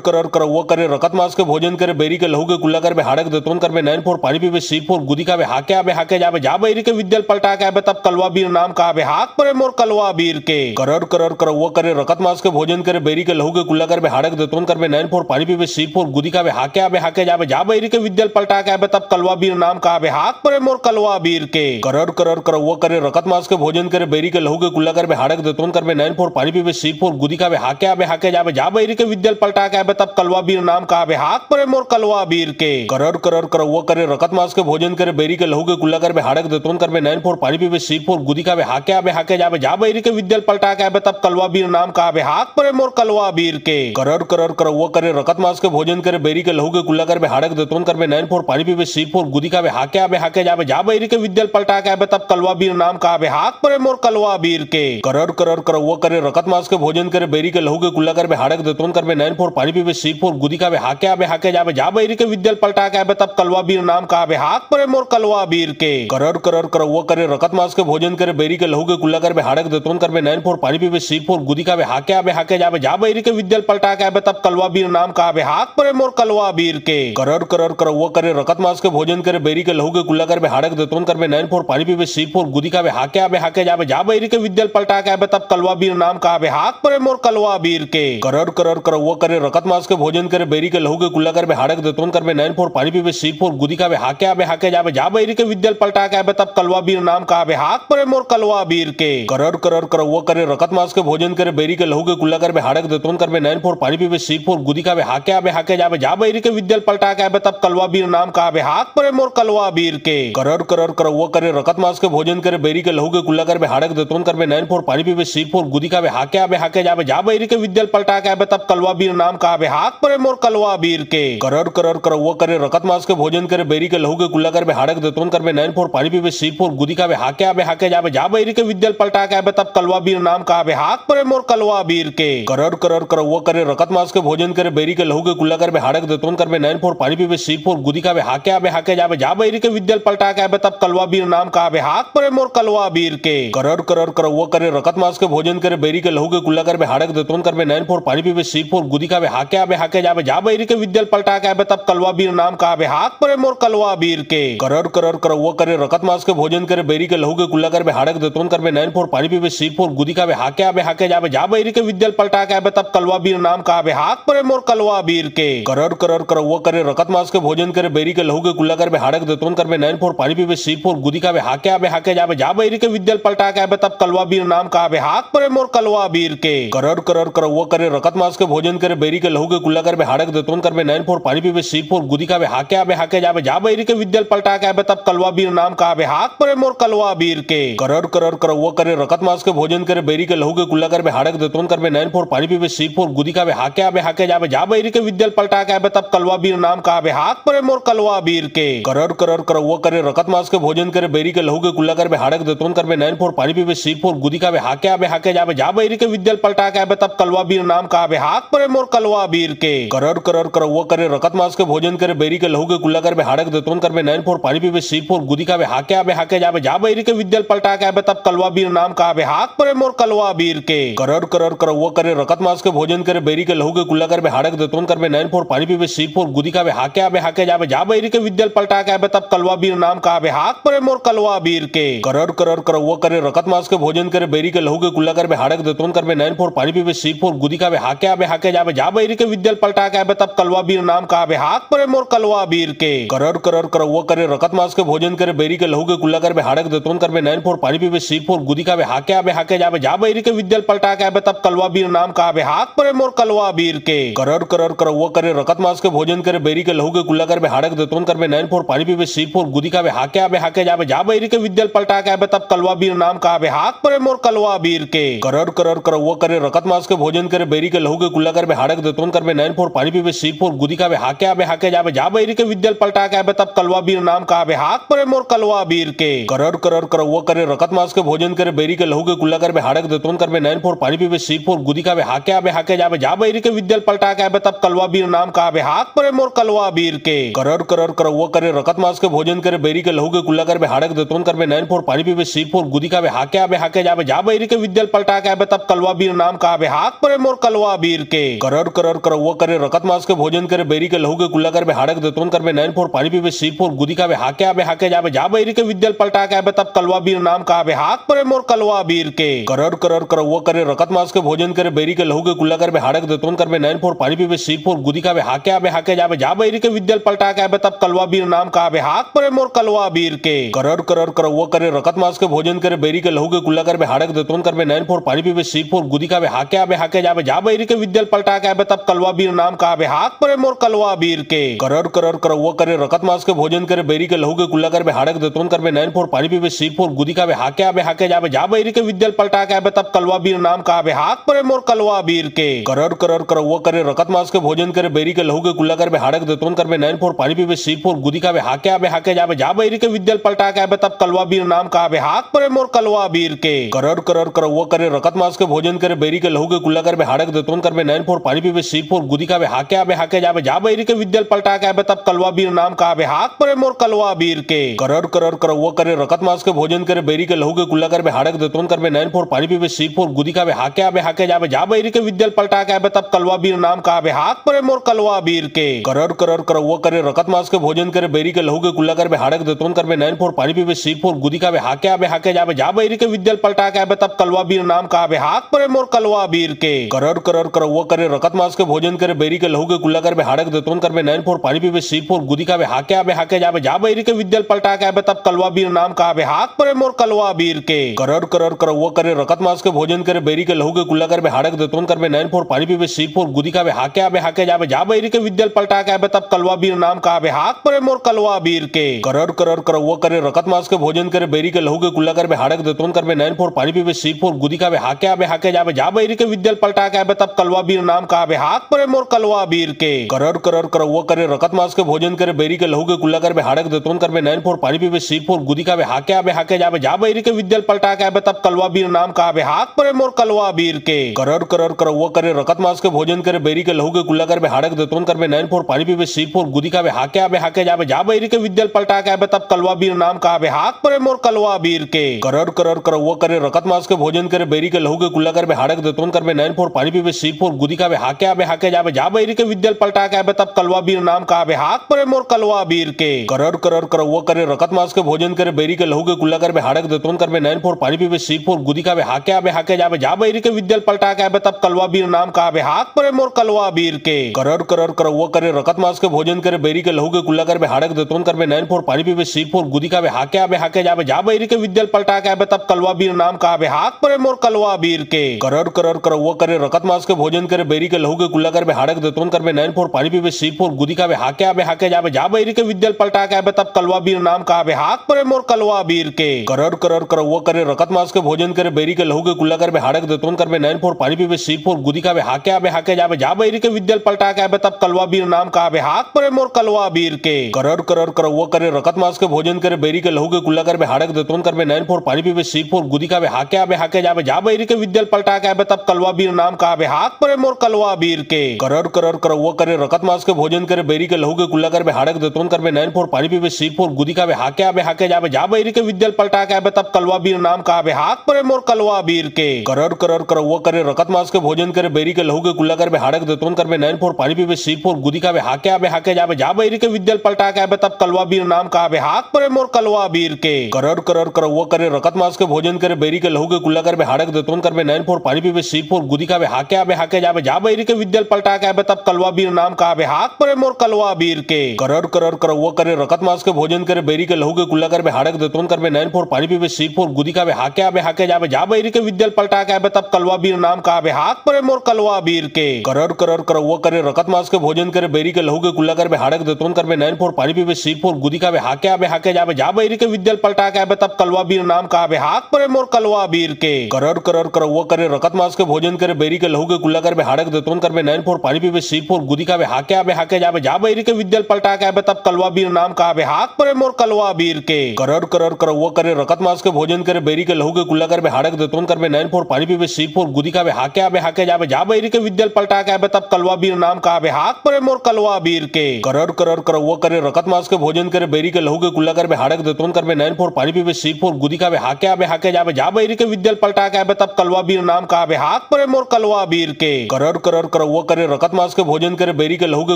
करर करर कर वो करे रकत मास के भोजन करे बेरी के लहू के कुल्ला कर बे हाड़क दतोन कर बे नैन फोर पानी पीबे सीर फोर गुदी का बे हाके आबे हाके जाबे जा बेरी के विद्यल पलटा के आबे तब कलवा बीर नाम का आबे हाक परे मोर कलवा बीर के करर करर कर वो करे रकत मास के भोजन करे बेरी के लहू के कुल्ला कर बे हाड़क दतोन कर बे नैन फोर पानी पीबे सीर फोर गुदी का बे हाके आबे हाके जाबे जा बेरी के विद्यल पलटा के आबे तब कलवा बीर नाम का आबे हाक परे मोर कलवा बीर के करर करर कर वो करे रकत मास के भोजन करे बेरी के लहू के कुल्ला कर बे हाड़क दतोन कर बे नैन फोर पानी पीबे सीर फोर गुदी का बे हाके आबे हाके जाबे जा बेरी के विद्यल पलटा के आबे तब कलवा बीर नाम का आबे हाक परे मोर कलवा बीर के करर करर कर वो करे रकत मास के भोजन करे बेरी के लहू के कुल्ला कर बे हाड़क दतोन कर बे नैन फोर पानी पीबे सीर फोर गुदी का बे हाके आबे हाके जाबे जा बेरी के विद्यल पलटा के आबे तब कलवा बीर नाम का आबे हाक परे मोर कलवा बीर के करर करर कर वो करे रकत मास के भोजन करे बेरी के लहू के कुल्ला कर बे हाड़क दतोन कर बे नैन फोर पानी पीबे सीर फोर गुदी का बे हाके आबे हाके जाबे जा बेरी के विद्यल पलटा के आबे तब कलवा बीर नाम का आबे हाक परे मोर कलवा बीर के करर करर कर वो करे रकत मास के भोजन करे बेरी के लहू के कुल्ला कर बे हाड़क दतोन कर बे नैन फोर पानी पीबे सीर फोर गुदी का बे हाके आबे हाके जाबे जा बेरी के विद्यल पलटा के आबे तब कलवा बीर नाम का आबे हाक परे मोर कलवा बीर के करर करर कर वो करे रकत मास के भोजन करे बेरी के लहू के कुल्ला कर बे हाड़क दतोन कर बे नैन फोर पानी पीबे सीर फोर गुदी का बे हाके आबे हाके जाबे जा बेरी के विद्यल पलटा के आबे तब कलवा बीर नाम का आबे हाक परे मोर कलवा बीर के करर करर कर वो करे रकत मास के भोजन करे बेरी के लहू के कुल्ला कर बे हाड़क दतोन कर बे नैन फोर पानी पीबे सीर फोर गुदी का बे हाके आबे हाके जाबे जा बेरी के विद्यल पलटा के आबे तब कलवा बीर नाम का आबे हाक परे मोर कलवा बीर के करर करर कर वो करे रकत मास के भोजन करे बेरी के लहू के कुल्ला कर बे हाड़क दतोन कर बे नैन फोर पानी पीबे सीर फोर गुदी का बे हाके आबे हाके जाबे जा बेरी के विद्यल पलटा के आबे तब कलवा बीर नाम का आबे हाक परे मोर कलवा बीर के करर करर कर वो करे रकत मास के भोजन करे बेरी के लहू के कुल्ला कर बे हाड़क दतोन कर बे नैन फोर पानी पीबे सीर फोर गुदी का बे हाके आबे हाके जाबे जा बेरी के विद्यल पलटा के आबे तब कलवा बीर नाम का आबे हाक परे मोर कलवा बीर के करर करर कर वो करे रकत मास के भोजन करे बेरी के लहू के कुल्ला कर बे हाड़क दतोन कर बे नैन फोर पानी पीबे सीर फोर गुदी का बे हाके आबे हाके जाबे जा बेरी के विद्यल पलटा के आबे तब कलवा बीर नाम का आबे हाक परे मोर कलवा बीर के करर करर कर वो करे रकत मास के भोजन करे बेरी के लहू के कुल्ला कर बे हाड़क दतोन कर बे नैन फोर पानी पीबे सीर फोर गुदी का बे हाके आबे हाके जाबे जा बेरी के विद्यल पलटा के आबे तब कलवा बीर नाम का आबे हाक परे मोर कलवा बीर के करर करर कर वो करे रकत मास के भोजन करे बेरी के लहू के कुल्ला कर बे हाड़क दतोन कर बे नैन फोर पानी पीबे सीर फोर गुदी का बे हाके आबे हाके जाबे जा बेरी के विद्यल पलटा के आबे तब कलवा बीर नाम का आबे हाक परे मोर कलवा बीर के करर करर कर वो करे रकत मास के भोजन करे बेरी के लहू के कुल्ला कर बे हाड़क दतोन कर बे नैन फोर पानी पीबे सीर फोर गुदी का बे हाके आबे हाके जाबे जा बेरी के विद्यल पलटा के आबे तब कलवा बीर नाम का आबे हाक परे मोर कलवा बीर के करर करर कर वो करे रकत मास के भोजन करे बेरी के लहू के कुल्ला कर बे हाड़क दतोन कर बे नैन फोर पानी पीबे सीर फोर गुदी का बे हाके आबे हाके जाबे जा बेरी के विद्यल पलटा के आबे तब कलवा बीर नाम का आबे हाक परे मोर कलवा बीर के करर करर कर वो करे रकत मास के भोजन करे बेरी के लहू के कुल्ला कर बे हाड़क दतोन कर बे नैन फोर पानी पीबे सीर फोर गुदी का बे हाके आबे हाके जाबे जा बेरी के विद्यल पलटा के आबे तब कलवा बीर नाम का आबे हाक परे मोर कलवा बीर के करर करर कर वो करे रकत मास के भोजन करे बेरी के लहू के कुल्ला कर बे हाड़क दतोन कर बे नैन फोर पानी पीबे सीर फोर गुदी का बे हाके आबे हाके जाबे जा बेरी के विद्यल पलटा के आबे तब कलवा बीर नाम का आबे हाक परे मोर कलवा बीर के करर करर कर वो करे रकत मास के भोजन करे बेरी के लहू के कुल्ला कर बे हाड़क दतोन कर बे नैन फोर पानी पीबे सीर फोर गुदी का बे हाके आबे हाके जाबे जा बेरी के विद्यल पलटा के आबे तब कलवा बीर नाम का आबे हाक परे मोर कलवा बीर के करर करर कर वो करे रकत मास के भोजन करे बेरी के लहू के कुल्ला कर बे हाड़क दतोन कर बे नैन फोर पानी पीबे सीर फोर गुदी का बे हाके आबे हाके जाबे जा बेरी के विद्यल पलटा के आबे तब कलवा बीर नाम का आबे हाक परे मोर कलवा बीर के करर करर कर वो करे रकत मास के भोजन करे बेरी के लहू के कुल्ला कर बे हाड़क दतोन कर बे नैन फोर पानी पीबे सीर फोर गुदी का बे हाके आबे हाके जाबे जा बेरी के विद्यल पलटा के आबे तब कलवा बीर नाम का आबे हाक परे मोर कलवा बीर के करर करर कर वो करे रकत मास के भोजन करे बेरी के लहू के कुल्ला कर बे हाड़क दतोन कर बे नैन फोर पानी पीबे सीर फोर गुदी का बे हाके आबे हाके जाबे जा बेरी के विद्यल पलटा के आबे तब कलवा बीर नाम का आबे हाक परे मोर कलवा बीर के करर करर कर वो करे रकत मास के भोजन करे बेरी के लहू के कुल्ला कर बे हाड़क दतोन कर बे नैन फोर पानी पीबे सीर फोर गुदी का बे हाके आबे हाके जाबे जा बेरी के विद्यल पलटा के आबे तब कलवा बीर नाम का आबे हाक परे मोर कलवा कलवा बीर के करर करर कर वो करे रकत मास के भोजन करे बेरी के लहू के कुल्ला कर बे हाड़क देतोन कर बे नैन फोर पानी पीबे सीर फोर गुदी का बे हाके आबे हाके जाबे जा बैरी के विद्यल पलटा के आबे तब कलवा बीर नाम का आबे हाक परे मोर कलवा बीर के करर करर कर वो करे रकत मास के भोजन करे बेरी के लहू के कुल्ला कर बे हाड़क देतोन कर बे नैन फोर पानी पीबे सीर फोर गुदी का बे हाके आबे हाके जाबे जा बैरी के विद्यल पलटा के आबे तब कलवा बीर नाम का आबे हाक परे मोर कलवा बीर के करर करर कर वो करे रकत मास के भोजन करे बेरी के लहू के कुल्ला कर बे हाड़क देतोन कर बे नैन फोर पानी पीबे सीर फोर गुदी का बे हाके आबे हाके जाबे जा बैरी के विद्यल पलटा के आबे तब कलवा बीर नाम का आबे हाक परे मोर कलवा बीर के करर करर कर वो करे रकत मास के भोजन करे बेरी के लहू के कुल्ला कर बे हाड़क देतोन कर बे नैन फोर पानी पीबे सीर फोर गुदी का बे हाके आबे हाके जाबे जा बैरी के विद्यल पलटा के आबे तब कलवा बीर नाम का आबे हाक परे मोर कलवा बीर के करर करर कर वो करे रकत मास के भोजन करे बेरी के लहू के कुल्ला कर बे हाड़क देतोन कर बे नैन फोर पानी पीबे सीर फोर गुदी का बे हाके आबे हाके जाबे जा बैरी के विद्यल पलटा के आबे तब कलवा बीर नाम का आबे हाक परे मोर कलवा बीर के करर करर कर वो करे रकत मास के भोजन करे बेरी के लहू के कुल्ला कर बे हाड़क देतोन कर बे नैन फोर पानी पीबे सीर फोर गुदी का बे हाके आबे हाके जाबे जा बैरी के विद्यल पलटा के आबे तब कलवा बीर नाम का आबे हाक परे मोर कलवा बीर के करर करर कर वो करे रकत मास के भोजन करे बेरी के लहू के कुल्ला कर बे हाड़क देतोन कर बे नैन फोर पानी पीबे सीर फोर गुदी का बे हाके आबे हाके जाबे जा बैरी के विद्यल पलटा के आबे तब कलवा बीर नाम का आबे हाक परे मोर कलवा बीर के करर करर कर वो करे रकत मास के भोजन करे बेरी के लहू के कुल्ला कर बे हाड़क देतोन कर बे नैन फोर पानी पीबे सीर फोर गुदी का बे हाके आबे हाके जाबे जा बैरी के विद्यल पलटा के आबे तब कलवा बीर नाम का आबे हाक परे मोर कलवा बीर के करर करर कर वो करे रकत मास के भोजन करे बेरी के लहू के कुल्ला कर बे हाड़क देतोन कर बे नैन फोर पानी पीबे सीर फोर गुदी का बे हाके आबे हाके जाबे जा बैरी के विद्यल पलटा के आबे तब कलवा बीर नाम का आबे हाक परे मोर कलवा बीर के करर करर कर वो करे रकत मास के भोजन करे बेरी के लहू के कुल्ला कर बे हाड़क देतोन कर बे नैन फोर पानी पीबे सीर फोर गुदी का बे हाके आबे हाके जाबे जा बैरी के विद्यल पलटा के आबे तब कलवा बीर नाम का आबे हाक परे मोर कलवा बीर के करर करर कर वो करे रकत मास के भोजन करे बेरी के लहू के कुल्ला कर बे हाड़क देतोन कर बे नैन फोर पानी पीबे सीर फोर गुदी का बे हाके आबे हाके जाबे जा बैरी के विद्यल पलटा के आबे तब कलवा बीर नाम का आबे हाक परे मोर कलवा बीर के करर करर कर वो करे रकत मास के भोजन करे बेरी के लहू के कुल्ला कर बे हाड़क देतोन कर बे नैन फोर पानी पीबे सीर फोर गुदी का बे हाके आबे हाके जाबे जा बैरी के विद्यल पलटा के आबे तब कलवा बीर नाम का आबे हाक परे मोर कलवा बीर के करर करर कर वो करे रकत मास के भोजन करे बेरी के लहू के कुल्ला कर बे हाड़क देतोन कर बे नैन फोर पानी पीबे सीर फोर गुदी का बे हाके आबे हाके जाबे जा बैरी के विद्यल पलटा के आबे तब कलवा बीर नाम का आबे हाक परे मोर कलवा बीर के करर करर कर वो करे रकत मास के भोजन करे बेरी के लहू के कुल्ला कर बे हाड़क देतोन कर बे नैन फोर पानी पीबे सीर फोर गुदी का बे हाके आबे हाके जाबे जा बैरी के विद्यल पलटा के आबे तब कलवा बीर नाम का आबे हाक परे मोर कलवा बीर के करर करर कर वो करे रकत मास के भोजन करे बेरी के लहू के कुल्ला कर बे हाड़क देतोन कर बे नैन फोर पानी पीबे सीर फोर गुदी का बे हाके आबे हाके जाबे जा बैरी के विद्यल पलटा के आबे तब कलवा बीर नाम का आबे हाक परे मोर कलवा बीर के करर करर कर वो करे रकत मास के भोजन करे बेरी के लहू के कुल्ला कर बे हाड़क देतोन कर बे नैन फोर पानी पीबे सीर फोर गुदी का बे हाके आबे हाके जाबे जा बैरी के विद्यल पलटा के आबे तब कलवा बीर नाम का आबे हाक परे मोर कलवा बीर के करर करर कर वो करे रकत मास के भोजन करे बेरी के लहू के कुल्ला कर बे हाड़क देतोन कर बे नैन फोर पानी पीबे सीर फोर गुदी का बे हाके आबे हाके जाबे जा बैरी के विद्यल पलटा के आबे तब कलवा बीर नाम का आबे हाक परे मोर कलवा बीर के करर करर कर वो करे रकत मास के भोजन करे बेरी के लहू के कुल्ला कर बे हाड़क देतोन कर बे नैन फोर पानी पीबे सीर फोर गुदी का बे हाके आबे हाके जाबे जा बैरी के विद्यल पलटा के आबे तब कलवा बीर नाम का आबे हाक परे मोर कलवा बीर के करर करर कर वो करे रकत मास के भोजन करे बेरी के लहू के कुल्ला कर बे हाड़क देतोन कर बे नैन फोर पानी पीबे सीर फोर गुदी का बे हाके आबे हाके जाबे जा बैरी के विद्यल पलटा के आबे तब कलवा बीर नाम का आबे हाक परे मोर कलवा बीर के करर करर कर वो करे रकत मास के भोजन करे बेरी के लहू के कुल्ला कर बे हाड़क देतोन कर बे नैन फोर पानी पीबे सीर फोर गुदी का बे हाके आबे हाके जाबे जा बैरी के विद्यल पलटा के आबे तब कलवा बीर नाम का आबे हाक परे मोर कलवा बीर के करर करर कर वो करे रकत मास के भोजन करे बेरी के लहू के कुल्ला कर बे हाड़क देतोन कर बे नैन फोर पानी पीबे सीर फोर गुदी का बे हाके आबे हाके जाबे जा बैरी के विद्यल पलटा के आबे तब कलवा बीर नाम का आबे हाक परे मोर कलवा बीर के करर करर कर वो करे रकत मास के भोजन करे बेरी के लहू के कुल्ला कर बे हाड़क देतोन कर बे नैन फोर पानी पीबे सीर फोर गुदी का बे हाके आबे हाके जाबे जा बैरी के विद्यल पलटा के आबे तब कलवा बीर नाम का आबे हाक परे मोर कलवा बीर के करर करर कर वो करे रकत मास के भोजन करे बेरी के लहू के कुल्ला कर बे हाड़क देतोन कर बे नैन फोर पानी पीबे सीर फोर गुदी का बे हाके आबे हाके जाबे जा बैरी के विद्यल पलटा के आबे तब कलवा बीर नाम का आबे हाक परे मोर कलवा बीर के करर करर कर वो करे रकत मास के भोजन करे बेरी के लहू के कुल्ला कर बे हाड़क देतोन कर बे नैन फोर पानी पीबे सीर फोर गुदी का बे हाके आबे हाके जाबे जा बैरी के विद्यल पलटा के आबे तब कलवा बीर नाम का आबे हाक परे मोर कलवा बीर के करर करर कर वो करे रकत मास के भोजन करे बेरी के लहू के कुल्ला कर बे हाड़क देतोन कर बे नैन फोर पानी पीबे सीर फोर गुदी का बे हाके आबे हाके जाबे जा बैरी के विद्यल पलटा के आबे तब कलवा बीर नाम का आबे हाक परे मोर कलवा बीर के करर करर कर वो करे रकत मास के भोजन करे बेरी के लहू के कुल्ला कर बे हाड़क देतोन कर बे नैन फोर पानी पीबे सीर फोर गुदी का बे हाके आबे हाके जाबे जा बैरी के विद्यल पलटा के आबे तब कलवा बीर नाम का आबे हाक परे मोर कलवा बीर के करर करर कर वो करे रकत मास के भोजन करे बेरी के लहू के कुल्ला कर बे हाड़क देतोन कर बे नैन फोर पानी पीबे सीर फोर गुदी का बे हाके आबे हाके जाबे जा बैरी के विद्यल पलटा के आबे तब कलवा बीर नाम का आबे हाक परे मोर कलवा कलवा बीर के करर करर कर वो करे रकत मास के भोजन करे बेरी के लहू के कुल्ला कर बे हाड़क दतोन कर बे नैन फोर पानी पीबे सीर फोर गुदी का बे हाके आबे हाके जाबे जा बैरी के विद्यल पलटा के आबे तब कलवा बीर नाम का आबे हाक परे मोर कलवा बीर के करर करर कर वो करे रकत मास के भोजन करे बेरी के लहू के कुल्ला कर बे हाड़क दतोन कर बे नैन फोर पानी पीबे सीर फोर गुदी का बे हाके आबे हाके जाबे जा बैरी के विद्यल पलटा के आबे तब कलवा बीर नाम का आबे हाक परे मोर कलवा बीर के करर करर कर वो करे रकत मास के भोजन करे बेरी के लहू के कुल्ला कर बे हाड़क दतोन कर बे नैन फोर पानी पीबे सीर फोर गुदी का बे हाके आबे हाके जाबे जा बैरी के विद्यल पलटा के आबे तब कलवा बीर नाम का आबे हाक परे मोर कलवा बीर के करर करर कर वो करे रकत मास के भोजन करे बेरी के लहू के कुल्ला कर बे हाड़क दतोन कर बे नैन फोर पानी पीबे सीर फोर गुदी का बे हाके आबे हाके जाबे जा बैरी के विद्यल पलटा के आबे तब कलवा बीर नाम का आबे हाक परे मोर कलवा बीर के करर करर कर वो करे रकत मास के भोजन करे बेरी के लहू के कुल्ला कर बे हाड़क दतोन कर बे नैन फोर पानी पीबे सीर फोर गुदी का बे हाके आबे हाके जाबे जा बैरी के विद्यल पलटा के आबे तब कलवा बीर नाम का आबे हाक परे मोर कलवा बीर के करर करर कर वो करे रकत मास के भोजन करे बेरी के लहू के कुल्ला कर बे हाड़क दतोन कर बे नैन फोर पानी पीबे सीर फोर गुदी का बे हाके आबे हाके जाबे जा बैरी के विद्यल पलटा के आबे तब कलवा बीर नाम का आबे हाक परे मोर कलवा बीर के करर करर कर वो करे रकत मास के भोजन करे बेरी के लहू के